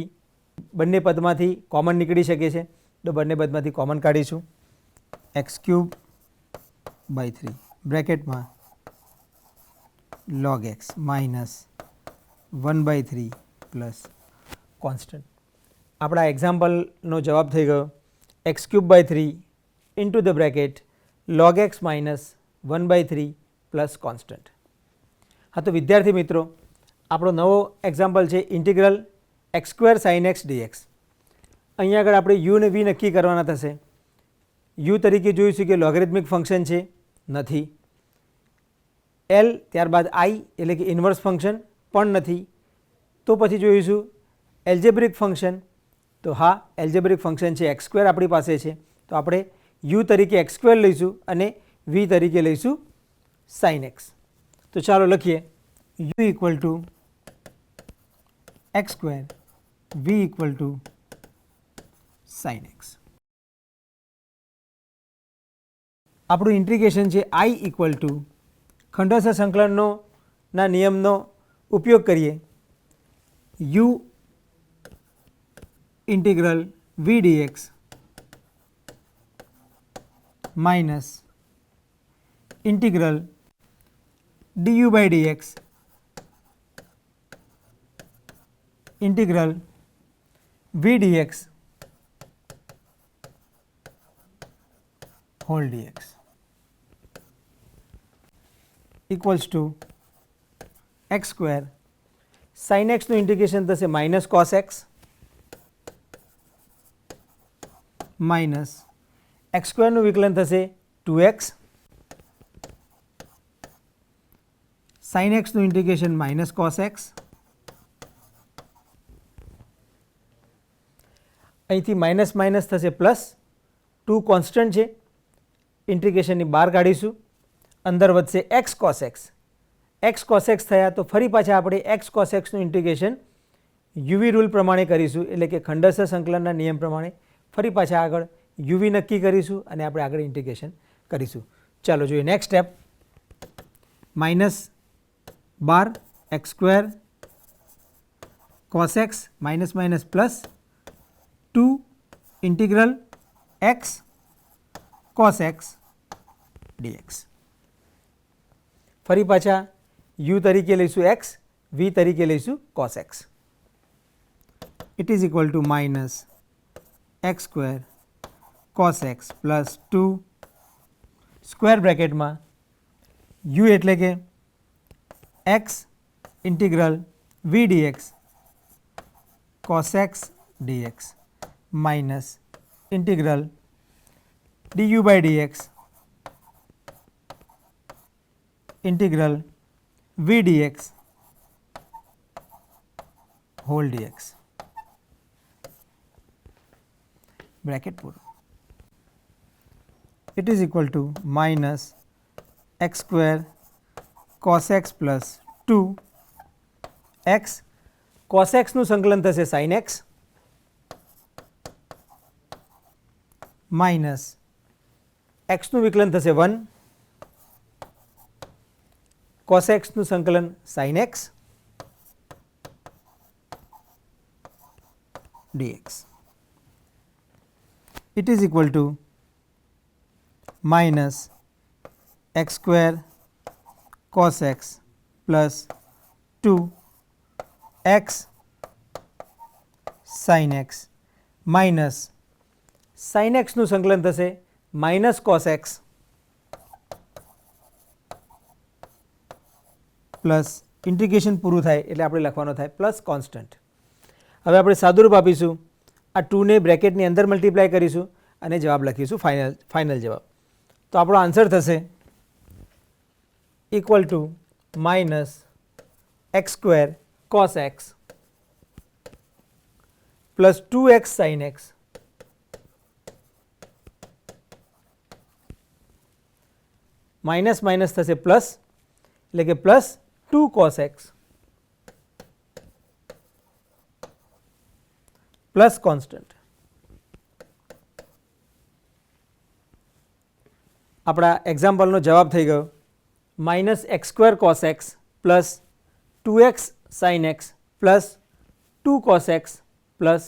બંને પદમાંથી કોમન નીકળી શકે છે તો બંને પદમાંથી કોમન કાઢીશું એક્સ ક્યુબ બાય 3 બ્રેકેટમાં log x minus 1/3 plus constant આપણા એક્ઝામ્પલનો જવાબ થઈ ગયો x cube by 3 into the bracket log x minus 1/3 plus constant. હા તો વિદ્યાર્થી મિત્રો આપણો નવો એક્ઝામ્પલ છે integral x square sine x dx. અહીંયા આગળ આપણે યુ ને વી નક્કી કરવાના થશે. યુ તરીકે જોઈશું કે લોગેરિથમિક ફંક્શન છે નથી, એલ ત્યારબાદ આઈ એટલે કે ઇન્વર્સ ફંક્શન પણ નથી, તો પછી જોઈશું એલ્જેબ્રિક ફંક્શન. તો હા એલ્જેબ્રિક ફંક્શન છે એક્સ સ્ક્વેર આપણી પાસે છે તો આપણે યુ તરીકે એક્સ સ્ક્વેર લઈશું અને વી તરીકે લઈશું સાઇન એક્સ. તો ચાલો લખીએ u equal to x square v equal to sine x. આપણું ઇન્ટિગ્રેશન છે આઈ ઇક્વલ ટુ ખંડોસ્તર સંકલનનો ના નિયમનો ઉપયોગ કરીએ u integral v dx minus integral du by dx integral v dx whole dx equals to x square sine એક્સનું integration થશે minus cos x minus x સ્ક્વેરનું વિકલન થશે 2x સાઇન એક્સનું ઇન્ટિગ્રેશન માઇનસ કોસ એક્સ. અહીંથી minus minus થશે plus 2 constant છે ઇન્ટિગ્રેશનની બહાર કાઢીશું અંદર વધશે x cos x. X cos x થયા તો ફરી પાછા આપણે એક્સ કોસ એક્સનું ઇન્ટિગ્રેશન યુવી રૂલ પ્રમાણે કરીશું એટલે કે ખંડોસ્તર સંકલનના નિયમ પ્રમાણે ફરી પાછા આગળ યુવી નક્કી કરીશું અને આપણે આગળ ઇન્ટિગ્રેશન કરીશું. ચાલો જોઈએ next step minus 12 x square cos x minus minus plus 2 integral x cos x dx. ફરી પાછા યુ તરીકે લઈશું એક્સ વી તરીકે લઈશું cos x. It is equal to minus x square cos x plus 2 square બ્રેકેટમાં u એટલે કે x integral v dx cos x dx minus integral du by dx integral v dx whole dx. Bracket પૂરો. It is equal to minus x square cos x plus 2 x cos એક્સનું સંકલન થશે sine x minus એક્સનું વિકલન થશે 1 cos એક્સનું સંકલન sine x dx. It is equal to minus x square cos x plus 2 x sine x minus sine એક્સનું સંકલન થશે minus cos x plus integration પૂરું થાય એટલે આપણે લખવાનો થાય પ્લસ કોન્સ્ટન્ટ. હવે આપણે સાદુરૂપ આપીશું, આ 2 ને બ્રેકેટની અંદર મલ્ટીપ્લાય કરીશું અને જવાબ લખીશું ફાઇનલ જવાબ. તો આપણો આન્સર થશે equal to minus x square cos x plus 2x sine x minus minus થશે પ્લસ એટલે કે plus 2 cos x plus constant. આપણા એક્ઝામ્પલનો જવાબ થઈ ગયો minus x square cos x plus 2x sine x plus 2 cos x plus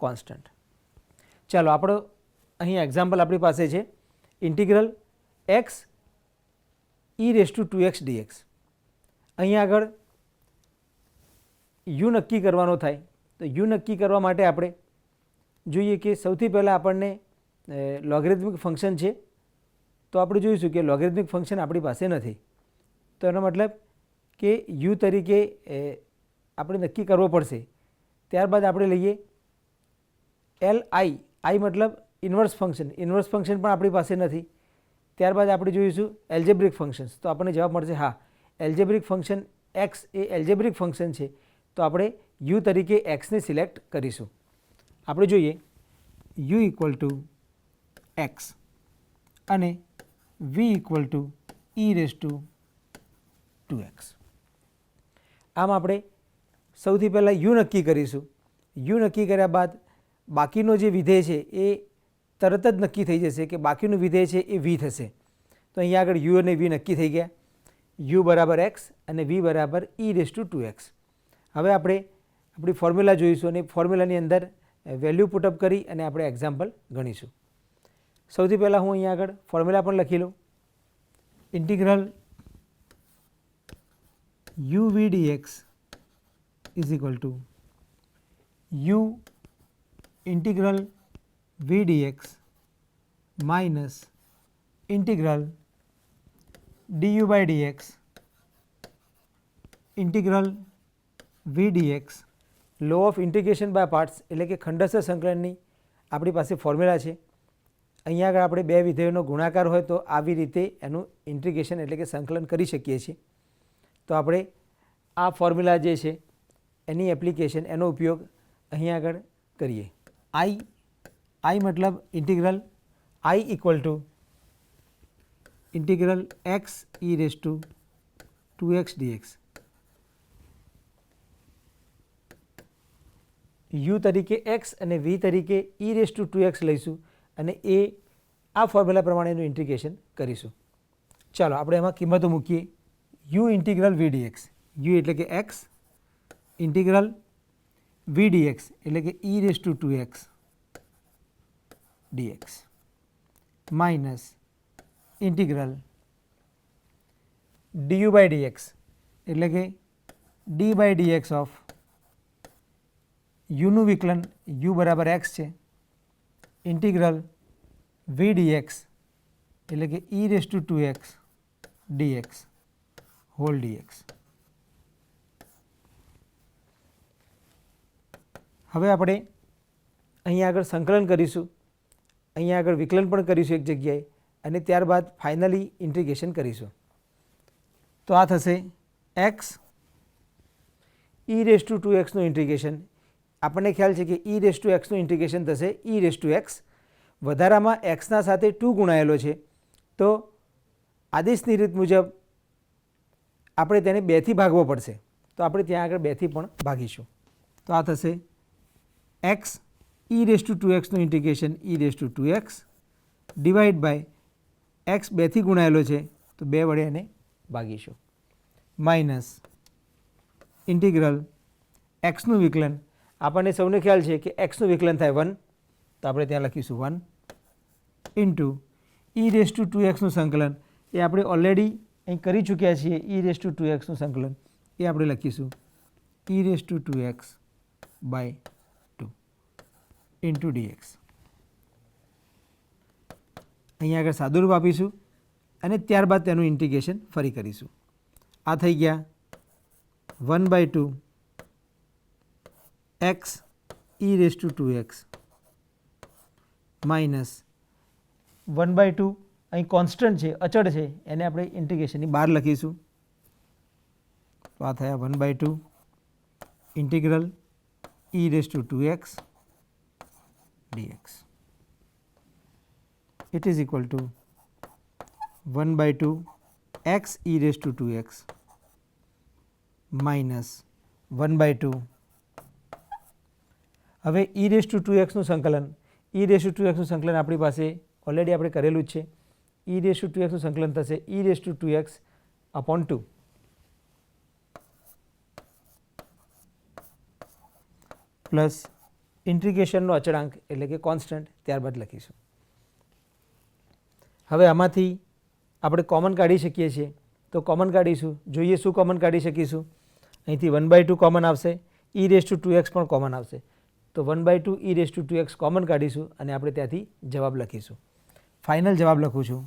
constant. ચાલો આપણો અહીં એક્ઝામ્પલ આપણી પાસે છે integral x e raise to 2x dx. અહીં આગળ યુ નક્કી કરવાનો થાય તો યુ નક્કી કરવા માટે આપણે જોઈએ કે સૌથી પહેલાં આપણને લોગેરિથમિક ફંક્શન છે તો આપણે જોઈશું કે લોગેરિથમિક ફંક્શન આપણી પાસે નથી. તો એનો મતલબ કે યુ તરીકે આપણે નક્કી કરવો પડશે. ત્યારબાદ આપણે લઈએ એલ આઈ મતલબ ઇન્વર્સ ફંક્શન પણ આપણી પાસે નથી. ત્યારબાદ આપણે જોઈશું એલ્જેબ્રિક ફંક્શન્સ તો આપણને જવાબ મળશે હા એલ્જેબ્રિક ફંક્શન એક્સ એ એલ્જેબ્રિક ફંક્શન છે તો આપણે યુ તરીકે એક્સને સિલેક્ટ કરીશું. આપણે જોઈએ યુ ઇક્વલ ટુ એક્સ અને v equal to e raise to 2x. આમ આપણે સૌથી પહેલાં યુ નક્કી કરીશું. યુ નક્કી કર્યા બાદ બાકીનો જે વિધેય છે એ તરત જ નક્કી થઈ જશે કે બાકીનું વિધેય છે એ વી થશે. તો અહીંયા આગળ યુ અને વી નક્કી થઈ ગયા. યુ બરાબર એક્સ અને વી બરાબર ઈ રેઝ ટુ 2x. હવે આપણે આપણી ફોર્મ્યુલા જોઈશું અને ફોર્મ્યુલાની અંદર વેલ્યુ પુટઅપ કરી અને આપણે એક્ઝામ્પલ ગણીશું. સૌથી પહેલાં હું અહીંયા આગળ ફોર્મ્યુલા પણ લખી લઉં. Integral u v dx is equal to u integral v dx minus integral du by dx integral v dx. Law of integration by parts એટલે કે ખંડસ્થ સંકલનની આપણી પાસે ફોર્મ્યુલા છે. અહીંયા આગળ આપણે બે વિધેયોનો ગુણાકાર હોય તો આવી રીતે એનું ઇન્ટિગ્રેશન એટલે કે સંકલન કરી શકીએ છીએ. તો આપણે આ ફોર્મ્યુલા જે છે એની એપ્લિકેશન એનો ઉપયોગ અહીંયા આગળ કરીએ. આઈ મતલબ integral I equal to integral x e raise to 2x dx. U તરીકે એક્સ અને વી તરીકે ઈ રેઝ ટુ 2x લઈશું અને એ આ ફોર્મ્યુલા પ્રમાણેનું ઇન્ટિગ્રેશન કરીશું. ચાલો આપણે એમાં કિંમતો મૂકીએ. U integral v dx u એટલે કે એક્સ ઇન્ટિગ્રલ વી dx એટલે કે e raise to 2x dx minus integral du by dx એટલે કે d by dx ઓફ યુનું વિકલન યુ બરાબર એક્સ છે ઇન્ટિગ્રલ વી dx એટલે કે e raise to 2x dx whole dx. હવે આપણે અહીંયા આગળ સંકલન કરીશું, અહીંયા આગળ વિકલન પણ કરીશું એક જગ્યાએ અને ત્યારબાદ ફાઇનલી ઇન્ટિગ્રેશન કરીશું. તો આ થશે એક્સ ઈ રેઝ ટુ 2xનું ઇન્ટિગ્રેશન. આપણને ખ્યાલ છે કે ઈ રેઝ ટુ એક્સનું ઇન્ટિગ્રેશન થશે ઈ રેઝ ટુ એક્સ. વધારામાં એક્સના સાથે 2 ગુણાયેલો છે તો આદેશની રીત મુજબ આપણે તેને 2થી ભાગવો પડશે. તો આપણે ત્યાં આગળ 2થી પણ ભાગીશું. તો આ થશે એક્સ ઈ રેઝ ટુ 2xનું integration e raise to 2x divide by x 2થી ગુણાયેલો છે તો 2 વડે એને ભાગીશું માઇનસ ઇન્ટિગ્રલ એક્સનું વિકલન. આપણને સૌને ખ્યાલ છે કે એક્સનું વિકલન થાય 1 તો આપણે ત્યાં લખીશું 1 ઇન્ટુ ઈ રેઝ ટુ 2xનું સંકલન એ આપણે ઓલરેડી અહીં કરી ચૂક્યા છીએ. ઈ રેઝ ટુ 2xનું સંકલન એ આપણે લખીશું e raise to 2x by 2 into dx. અહીંયા આગળ સાદુરૂપ આપીશું અને ત્યારબાદ તેનું ઇન્ટિગ્રેશન ફરી કરીશું. આ થઈ ગયા 1/2 x e raise to 2x minus 1/2 અહીં કોન્સ્ટન્ટ છે, અચળ છે, એને આપણે ઇન્ટિગ્રેશનની બહાર લખીશું. તો આ થયા 1/2 integral e raise to 2x dx. It is equal to 1/2 x e raised to 2x minus 1/2. હવે e raised to 2x નું સંકલન, e raised to 2x નું સંકલન આપણી પાસે ઓલરેડી આપણે કરેલું જ છે. e raised to 2x નું સંકલન થશે e raised to 2x upon 2 plus ઇન્ટિગ્રેશનનો અચળાંક એટલે કે કોન્સ્ટન્ટ ત્યારબાદ લખીશું. હવે આમાંથી આપણે કોમન કાઢી શકીએ છીએ, તો કોમન કાઢીશું. જોઈએ શું કોમન કાઢી શકીશું. અહીંથી 1/2 કોમન આવશે, e રેઝ ટુ 2x પણ કોમન આવશે. તો 1/2 e raise to 2x common કાઢીશું અને આપણે ત્યાંથી જવાબ લખીશું. ફાઇનલ જવાબ લખું છું.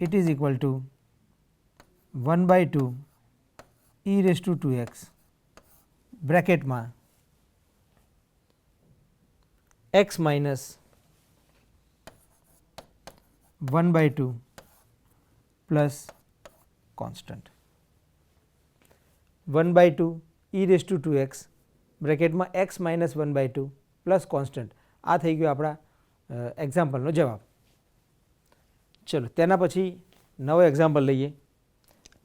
It is equal to 1/2 e raise to 2x બ્રેકેટમાં x minus 1/2 plus constant 1/2 e raise to 2x બ્રેકેટમાં x માઇનસ 1/2 પ્લસ કોન્સ્ટન્ટ. આ થઈ ગયો આપણા એક્ઝામ્પલનો જવાબ. ચલો તેના પછી નવો એક્ઝામ્પલ લઈએ.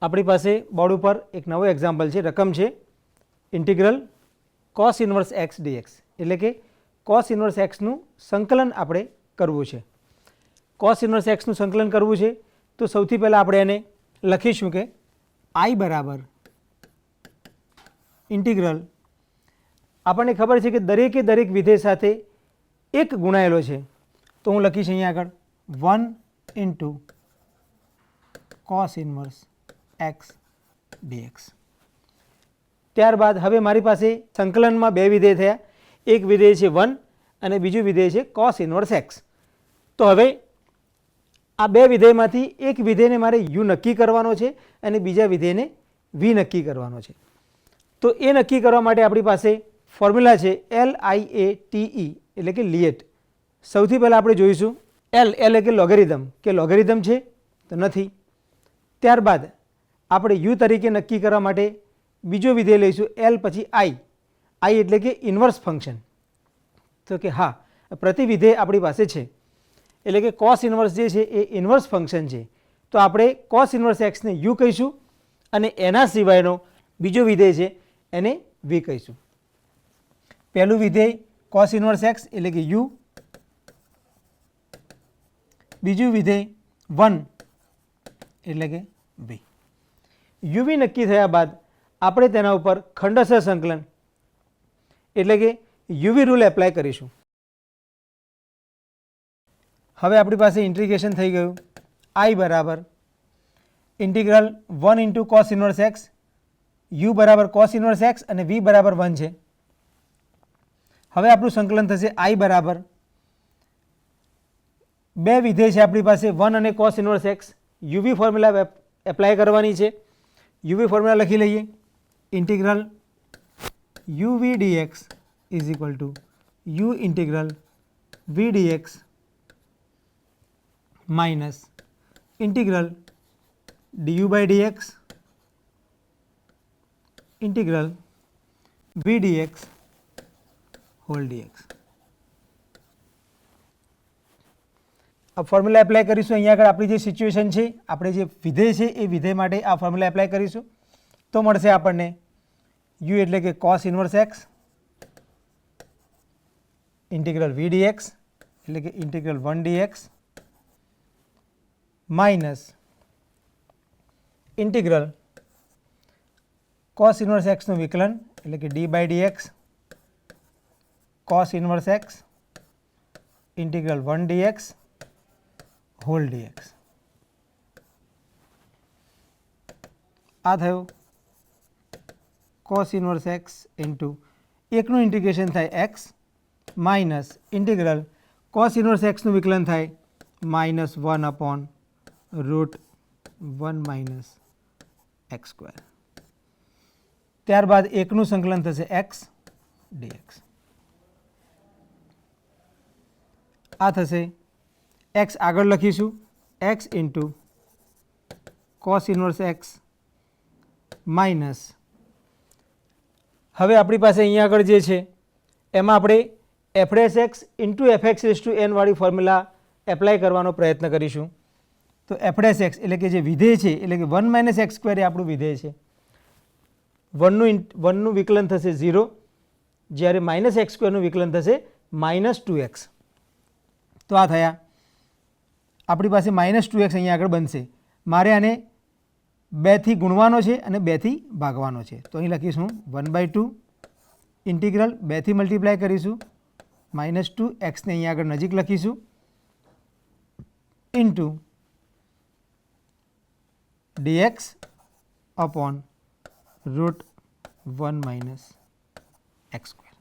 આપણી પાસે બોર્ડ ઉપર એક નવો એક્ઝામ્પલ છે, રકમ છે integral cos inverse x dx, એટલે કે cos ઇન્વર્સ xનું સંકલન આપણે કરવું છે. cos ઇન્વર્સ xનું સંકલન કરવું છે તો સૌથી પહેલાં આપણે એને લખીશું કે I બરાબર ઇન્ટિગ્રલ, આપણને ખબર છે કે દરેકે દરેક વિધેય સાથે એક ગુણાયેલો છે, તો હું લખીશ અહીંયા આગળ 1 into cos inverse x dx. ત્યારબાદ હવે મારી પાસે સંકલનમાં બે વિધેય થયા, એક વિધેય છે 1 અને બીજું વિધેય છે cos ઇન્વર્સ x. તો હવે આ બે વિધેયમાંથી એક વિધેયને મારે u નક્કી કરવાનો છે અને બીજા વિધેયને v નક્કી કરવાનો છે. તો એ નક્કી કરવા માટે આપણી પાસે ફોર્મ્યુલા છે LIATE એટલે કે લિએટ. સૌથી પહેલાં આપણે જોઈશું L એટલે કે લોગેરિધમ, કે લોગેરિધમ છે તો નથી. ત્યારબાદ આપણે u તરીકે નક્કી કરવા માટે બીજો વિધેય લઈશું L પછી I એટલે કે ઇન્વર્સ ફંક્શન. તો કે હા, પ્રતિ વિધેય આપણી પાસે છે એટલે કે cos ઇન્વર્સ જે છે એ ઇન્વર્સ ફંક્શન છે, તો આપણે cos ઇન્વર્સ x ને u કહીશું અને એના સિવાયનો બીજો વિધેય છે એને v કહીશું. પહેલું વિધેય cos ઇન્વર્સ x એટલે કે u, બીજું વિધેય 1 એટલે કે v. uv નક્કી થયા બાદ આપણે તેના ઉપર ખંડસર સંકલન એટલે કે યુવી રૂલ એપ્લાય કરીશું. હવે આપણી પાસે ઇન્ટિગ્રેશન થઈ ગયું. I બરાબર integral 1 into cos inverse x, u બરાબર cos ઇન્વર્સ x અને v બરાબર 1 છે. હવે આપણું સંકલન થશે I બરાબર બે વિધેય છે આપણી પાસે 1 અને cos inverse x, UV formula apply કરવાની છે. યુવી ફોર્મ્યુલા લખી લઈએ. Integral uv dx is equal to u integral v dx minus integral du by dx integral v dx whole dx. આ ફોર્મ્યુલા એપ્લાય કરીશું. અહીંયા આગળ આપણી જે સિચ્યુએશન છે, આપણે જે વિધેય છે એ વિધેય માટે આ ફોર્મ્યુલા એપ્લાય કરીશું તો મળશે આપણને u એટલે કે cos inverse x integral v dx એટલે કે integral 1 dx minus integral cos inverse x નું વિકલન એટલે કે d by dx cos inverse x integral 1 dx whole dx. આ થયું cos ઇન્વર્સ x ઇન્ટુ એકનું ઇન્ટિગ્રેશન થાય x minus integral cos inverse x નું વિકલન થાય minus 1 upon root 1 minus x square. ત્યારબાદ એકનું સંકલન થશે x dx. આ થશે x આગળ લખીશું x into cos inverse x minus, હવે આપણી પાસે અહીંયા આગળ જે છે એમાં આપણે f dash x into f x raise to n વાળી ફોર્મ્યુલા એપ્લાય કરવાનો પ્રયત્ન કરીશું. તો એફ ડેશ એક્સ એટલે કે જે વિધેય છે એટલે કે 1 માઇનસ એક્સ સ્ક્વેર એ આપણું વિધેય છે. વનનું વિકલન થશે 0, જ્યારે માઇનસ એક્સ સ્ક્વેરનું વિકલન થશે -2x. તો આ થયા આપણી પાસે -2x અહીંયા આગળ બનશે. મારે આને 2 થી ગુણવાનો છે અને 2 થી ભાગવાનો છે. તો અહીં લખીશું 1/2 ઇન્ટિગ્રલ 2 થી મલ્ટીપ્લાય કરીશું -2x ને અહીંયા આગળ નજીક લખીશું into dx upon √1 minus x square.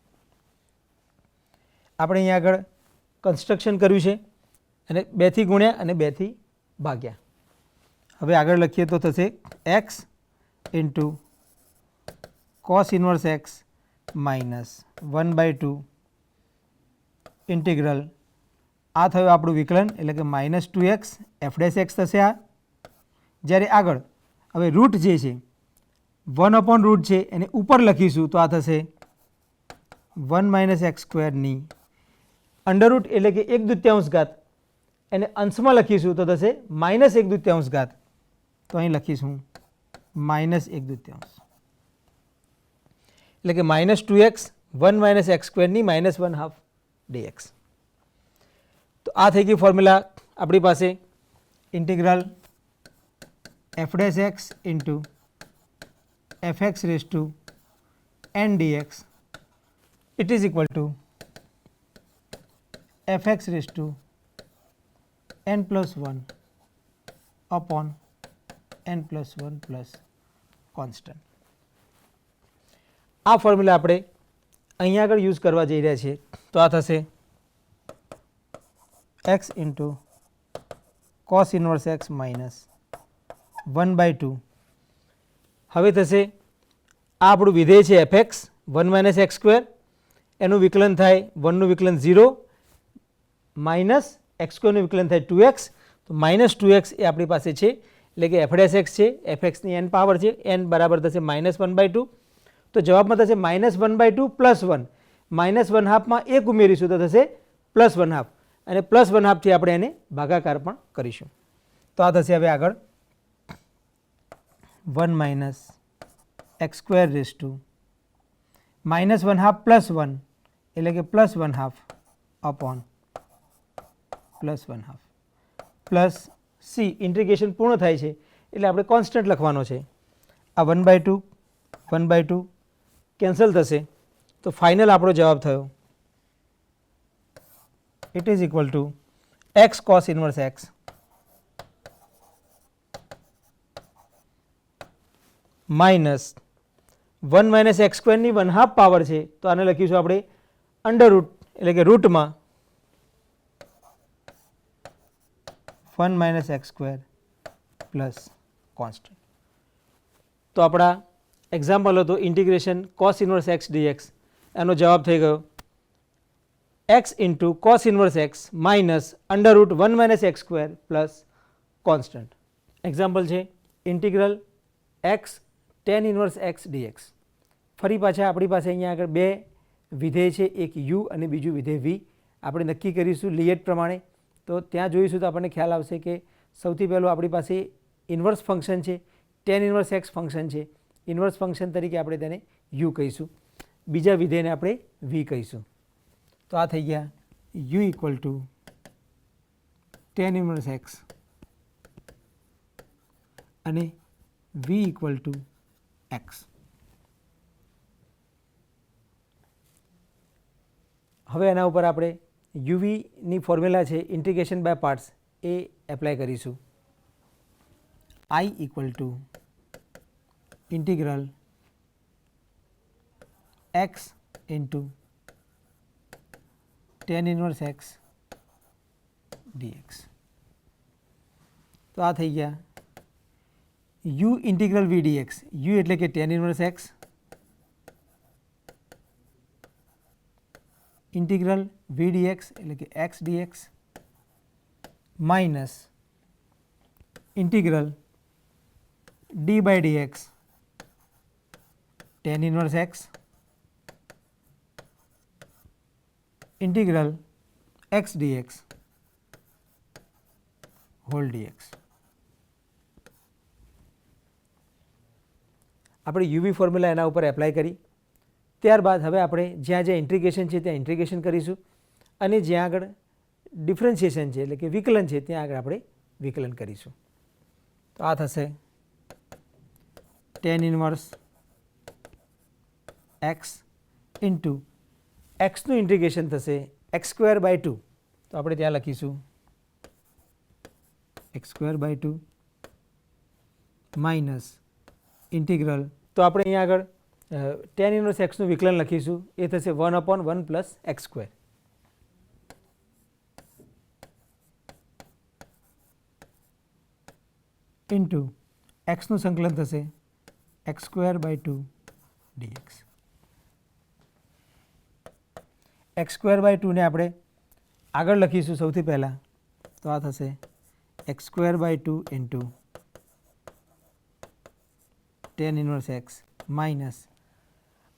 આપણે અહીંયા આગળ કન્સ્ટ્રક્શન કર્યું છે અને 2 થી ગુણ્યા અને 2 થી ભાગ્યા. હવે આગળ લખીએ તો થશે x into cos inverse x minus 1/2 integral, આ થયું આપણું વિકલન એટલે કે -2x એફ ડેશ એક્સ થશે આ. જ્યારે આગળ હવે રૂટ જે છે 1/√, છે એને ઉપર લખીશું તો આ થશે 1 માઇનસ એક્સ સ્ક્વેરની અંડરરૂટ એટલે કે 1/2 એને અંશમાં લખીશું તો થશે -1/2. તો અહીં લખીશું -1/2 એટલે કે -2x 1 માઇનસ એક્સ સ્ક્વેરની -1/2 dx. તો આ થઈ ગઈ ફોર્મ્યુલા આપણી પાસે integral f dash x into f x raise to n dx it is equal to f x raise to n+1 upon n+1 plus constant. આ ફોર્મ્યુલા આપણે અહીંયા આગળ યુઝ કરવા જઈ રહ્યા છીએ. તો આ થશે x into cos inverse x minus 1/2. હવે થશે આ આપણું વિધેય છે F x 1 minus x square, એનું વિકલન થાય 1નું વિકલન 0 માઇનસ એક્સ સ્ક્વેરનું વિકલન થાય 2x. તો -2x એ આપણી પાસે છે એટલે કે એફ ડેશ એક્સ છે, એફ એક્સની n પાવર છે, n બરાબર થશે -1/2. તો જવાબમાં થશે -1/2 પ્લસ 1, -1/2 માં 1 ઉમેરીશું તો થશે +1/2 અને +1/2 થી આપણે એને ભાગાકાર પણ કરીશું. તો આ થશે હવે આગળ 1 minus x square raise to -1/2 plus 1 એટલે કે +1/2 અપોન +1/2 પ્લસ સી. ઇન્ટિગ્રેશન પૂર્ણ થાય છે એટલે આપણે કોન્સ્ટન્ટ લખવાનો છે. આ 1/2 કેન્સલ થશે તો ફાઇનલ આપણો જવાબ થયો it is equal to x cos inverse x minus 1 minus x સ્ક્વેરની 1/2 પાવર છે તો આને લખીશું આપણે અંડરરૂટ એટલે કે રૂટમાં 1 minus x square plus constant. તો આપણા એક્ઝામ્પલ હતો integration cos inverse x dx, એનો જવાબ થઈ ગયો x into cos inverse x minus under root 1 minus x square plus constant. Example છે integral x tan inverse x dx. ફરી પાછા આપણી પાસે અહીંયા આગળ બે વિધેય છે, એક u અને બીજું વિધેય v. આપણે નક્કી કરીશું લિયેટ પ્રમાણે. તો ત્યાં જોઈશું તો આપણને ખ્યાલ આવશે કે સૌથી પહેલું આપણી પાસે ઇન્વર્સ ફંક્શન છે, tan ઇન્વર્સ x ફંક્શન છે. ઇન્વર્સ ફંક્શન તરીકે આપણે તેને u કહીશું, બીજા વિધેયને આપણે v કહીશું. તો આ થઈ ગયા u equal to tan inverse x અને v ઇક્વલ ટુ x. હવે એના ઉપર આપણે uv ની ફોર્મ્યુલા છે ઇન્ટિગ્રેશન બાય પાર્ટ્સ એ એપ્લાય કરીશું. I equal to integral x into tan inverse x dx. તો આ થઈ ગયા u integral v dx. u એટલે કે tan inverse x integral v dx એટલે કે x dx minus integral d by dx tan inverse x integral x dx whole dx. આપણે u v formula એના ઉપર એપ્લાય કરી, ત્યારબાદ હવે આપણે જ્યાં જ્યાં ઇન્ટિગ્રેશન છે ત્યાં ઇન્ટિગ્રેશન કરીશું અને જ્યાં આગળ ડિફરન્શિએશન છે એટલે કે વિકલન છે ત્યાં આગળ આપણે વિકલન કરીશું. તો આ થશે tan ઇન્વર્સ x ઇન્ટુ એક્સનું ઇન્ટિગ્રેશન થશે x સ્ક્વેર બાય 2. તો આપણે ત્યાં લખીશું x square by 2 minus integral, તો આપણે અહીંયા આગળ tan ઇન્વર્સ એક્સનું વિકલન લખીશું, એ થશે 1/1 પ્લસ એક્સ સ્ક્વેર ઇન્ટુ એક્સનું સંકલન થશે x square by 2 dx. x square by 2 ને આપણે આગળ લખીશું સૌથી પહેલાં, તો આ થશે x square by 2 into tan inverse x minus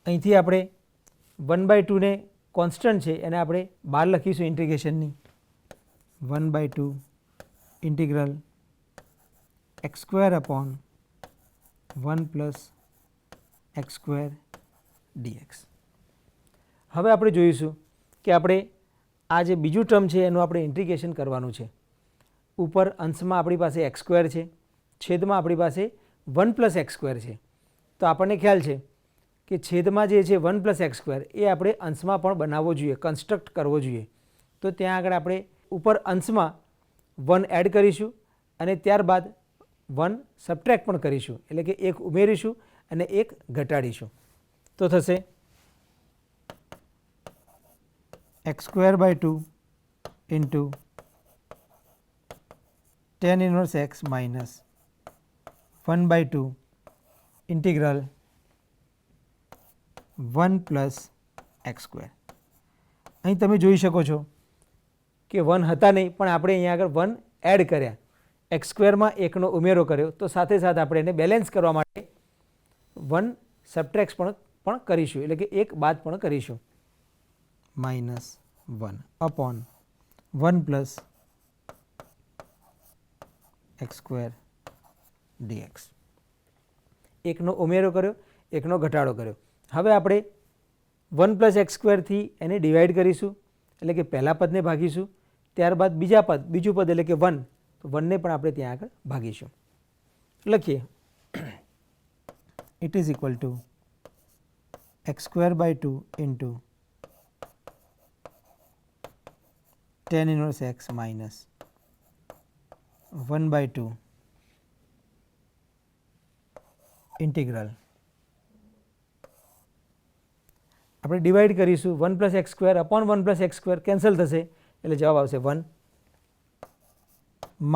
અહીંથી આપણે 1/2 ને કોન્સ્ટન્ટ છે એને આપણે બહાર લખીશું ઇન્ટિગ્રેશનની, 1/2 integral x square upon 1 plus x square dx. હવે આપણે જોઈશું કે આપણે આ જે બીજું ટર્મ છે એનું આપણે ઇન્ટિગ્રેશન કરવાનું છે. ઉપર અંશમાં આપણી પાસે એક્સ સ્ક્વેર છે, છેદમાં આપણી પાસે 1 પ્લસ એક્સ સ્ક્વેર છે. તો આપણને ખ્યાલ છે કે છેદમાં જે છે 1 પ્લસ એક્સ સ્ક્વેર એ આપણે અંશમાં પણ બનાવવો જોઈએ, કન્સ્ટ્રક્ટ કરવો જોઈએ. તો ત્યાં આગળ આપણે ઉપર અંશમાં 1 એડ કરીશું અને ત્યારબાદ 1 સબટ્રેક્ટ પણ કરીશું, એટલે કે એક ઉમેરીશું અને એક ઘટાડીશું. તો થશે x square by 2 into tan inverse x minus 1/2 integral 1 plus x square. અહીં તમે જોઈ શકો છો કે 1 હતા નહીં પણ આપણે અહીંયા આગળ 1 એડ કર્યા, એક્સ સ્ક્વેરમાં એકનો ઉમેરો કર્યો, તો સાથે સાથે આપણે એને બેલેન્સ કરવા માટે 1 સબટ્રેક્ટ પણ કરીશું, એટલે કે એક બાદ પણ કરીશું, minus 1 upon 1 plus x square dx. એકનો ઉમેરો કર્યો, એકનો ઘટાડો કર્યો. હવે આપણે 1 પ્લસ એક્સ સ્ક્વેરથી એને ડિવાઈડ કરીશું, એટલે કે પહેલા પદને ભાગીશું, ત્યારબાદ બીજું પદ એટલે કે 1, તો 1 ને પણ આપણે ત્યાં આગળ ભાગીશું. લખીએ it is equal to x square by 2 into tan inverse x minus 1/2 integral, આપણે ડિવાઈડ કરીશું 1 plus x square upon 1 plus x square cancel થશે એટલે જવાબ આવશે 1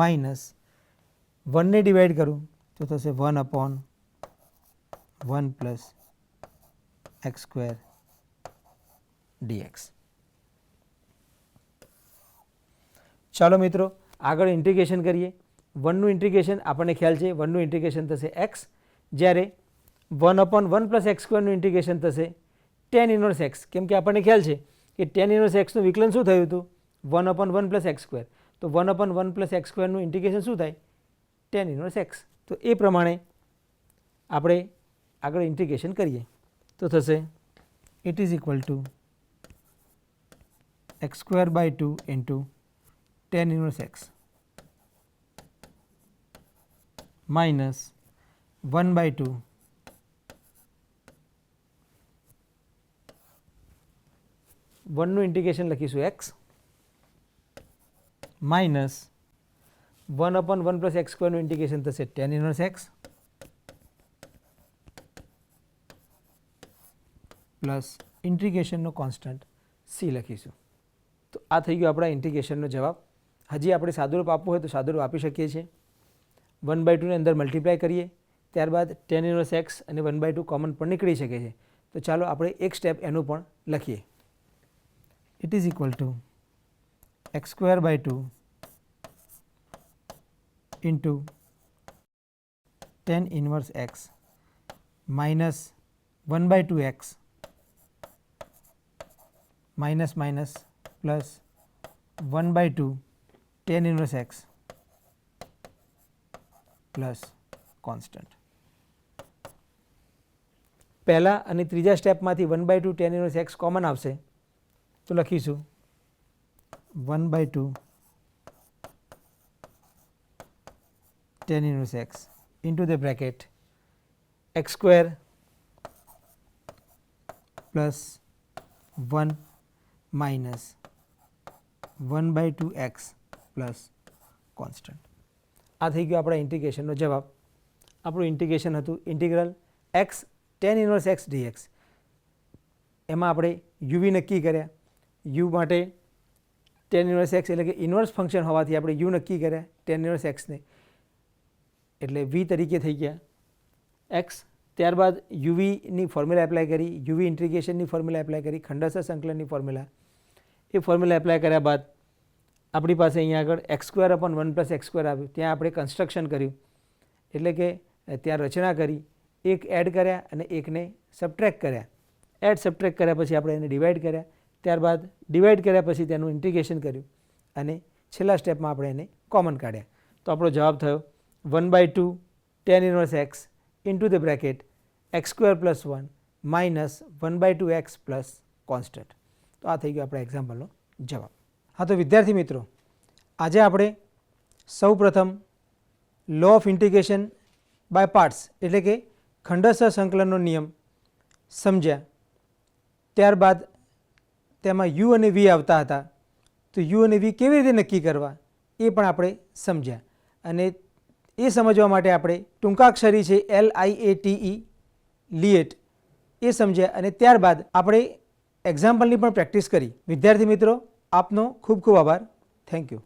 માઇનસ 1 ને ડિવાઈડ કરું તો થશે 1 upon 1 plus x square dx. ચાલો મિત્રો આગળ ઇન્ટિગ્રેશન કરીએ. 1નું ઇન્ટિગ્રેશન આપણને ખ્યાલ છે, 1નું ઇન્ટિગ્રેશન થશે x, જ્યારે 1/1 પ્લસ એક્સ સ્ક્વેરનું ઇન્ટિગ્રેશન થશે tan ઇન્વર્સ એક્સ, કેમ કે આપણને ખ્યાલ છે કે tan ઇન્વર્સ એક્સનું વિકલન શું થયું હતું 1/1 પ્લસ એક્સ સ્ક્વેર. તો 1/1 પ્લસ એક્સ સ્ક્વેરનું ઇન્ટિગ્રેશન શું થાય tan ઇન્વર્સ એક્સ. તો એ પ્રમાણે આપણે આગળ ઇન્ટિગ્રેશન કરીએ તો થશે it is equal to x square by 2 into tan inverse x minus 1/2 1નું ઇન્ટિગ્રેશન લખીશું x માઇનસ 1/1 પ્લસ એક્સ સ્ક્વેરનું ઇન્ટિગ્રેશન થશે tan ઇન્વર્સ એક્સ પ્લસ ઇન્ટિગ્રેશનનો કોન્સ્ટન્ટ c લખીશું. તો આ થઈ ગયો આપણા ઇન્ટિગ્રેશનનો જવાબ. હજી આપણે સાદુરૂપ આપવું હોય તો સાદુરૂપ આપી શકીએ છીએ. 1/2 ને અંદર મલ્ટીપ્લાય કરીએ, ત્યારબાદ tan ઇન્વર્સ એક્સ અને 1/2 કોમન પણ નીકળી શકે છે. તો ચાલો આપણે એક સ્ટેપ એનું પણ લખીએ. it is equal to x square by 2 into tan inverse x minus 1 by 2 x minus minus plus 1 by 2 tan inverse x plus constant. પહેલા અને ત્રીજા સ્ટેપમાંથી 1/2 tan inverse x કોમન આવશે તો લખીશું 1/2 tan inverse x into the bracket x square plus 1 minus 1/2 x plus constant. આ થઈ ગયો આપણા ઇન્ટિગ્રેશનનો જવાબ. આપણું ઇન્ટિગ્રેશન હતું integral x tan inverse x dx. એમાં આપણે યુવી નક્કી કર્યા. યુ માટે tan inverse x એટલે કે ઇન્વર્સ ફંક્શન હોવાથી આપણે યુ નક્કી કર્યા tan inverse x ને, એટલે v તરીકે થઈ ગયા x. ત્યારબાદ યુવીની ફોર્મ્યુલા એપ્લાય કરી, યુવી ઇન્ટિગ્રેશનની ફોર્મ્યુલા એપ્લાય કરી, ખંડસ્થ સંકલનની ફોર્મ્યુલા. એ ફોર્મ્યુલા એપ્લાય કર્યા બાદ આપણી પાસે અહીંયા આગળ x square upon 1 plus x square આવ્યું. ત્યાં આપણે કન્સ્ટ્રક્શન કર્યું, એટલે કે ત્યાં રચના કરી, એક એડ કર્યા અને એકને સબટ્રેક્ટ કર્યા. એડ સબટ્રેક્ટ કર્યા પછી આપણે એને ડિવાઈડ કર્યા. ત્યારબાદ ડિવાઈડ કર્યા પછી તેનું ઇન્ટિગ્રેશન કર્યું અને છેલ્લા સ્ટેપમાં આપણે એને કોમન કાઢ્યા. તો આપણો જવાબ થયો 1/2 tan inverse x into the bracket x square plus 1 minus 1/2 x plus constant. તો આ થઈ ગયો આપણા એક્ઝામ્પલનો જવાબ. હા, તો વિદ્યાર્થી મિત્રો, આજે આપણે સૌ પ્રથમ law of integration by parts એટલે કે ખંડસ્થ સંકલનનો નિયમ સમજ્યા. ત્યારબાદ તેમાં યુ અને વી આવતા હતા, તો યુ અને વી કેવી રીતે નક્કી કરવા એ પણ આપણે સમજ્યા. અને એ સમજવા માટે આપણે ટૂંકાક્ષરી છે LIATE લિએટ એ સમજ્યા અને ત્યારબાદ આપણે એક્ઝામ્પલની પણ પ્રેક્ટિસ કરી. વિદ્યાર્થી મિત્રો, આપનો ખૂબ ખૂબ આભાર. Thank you.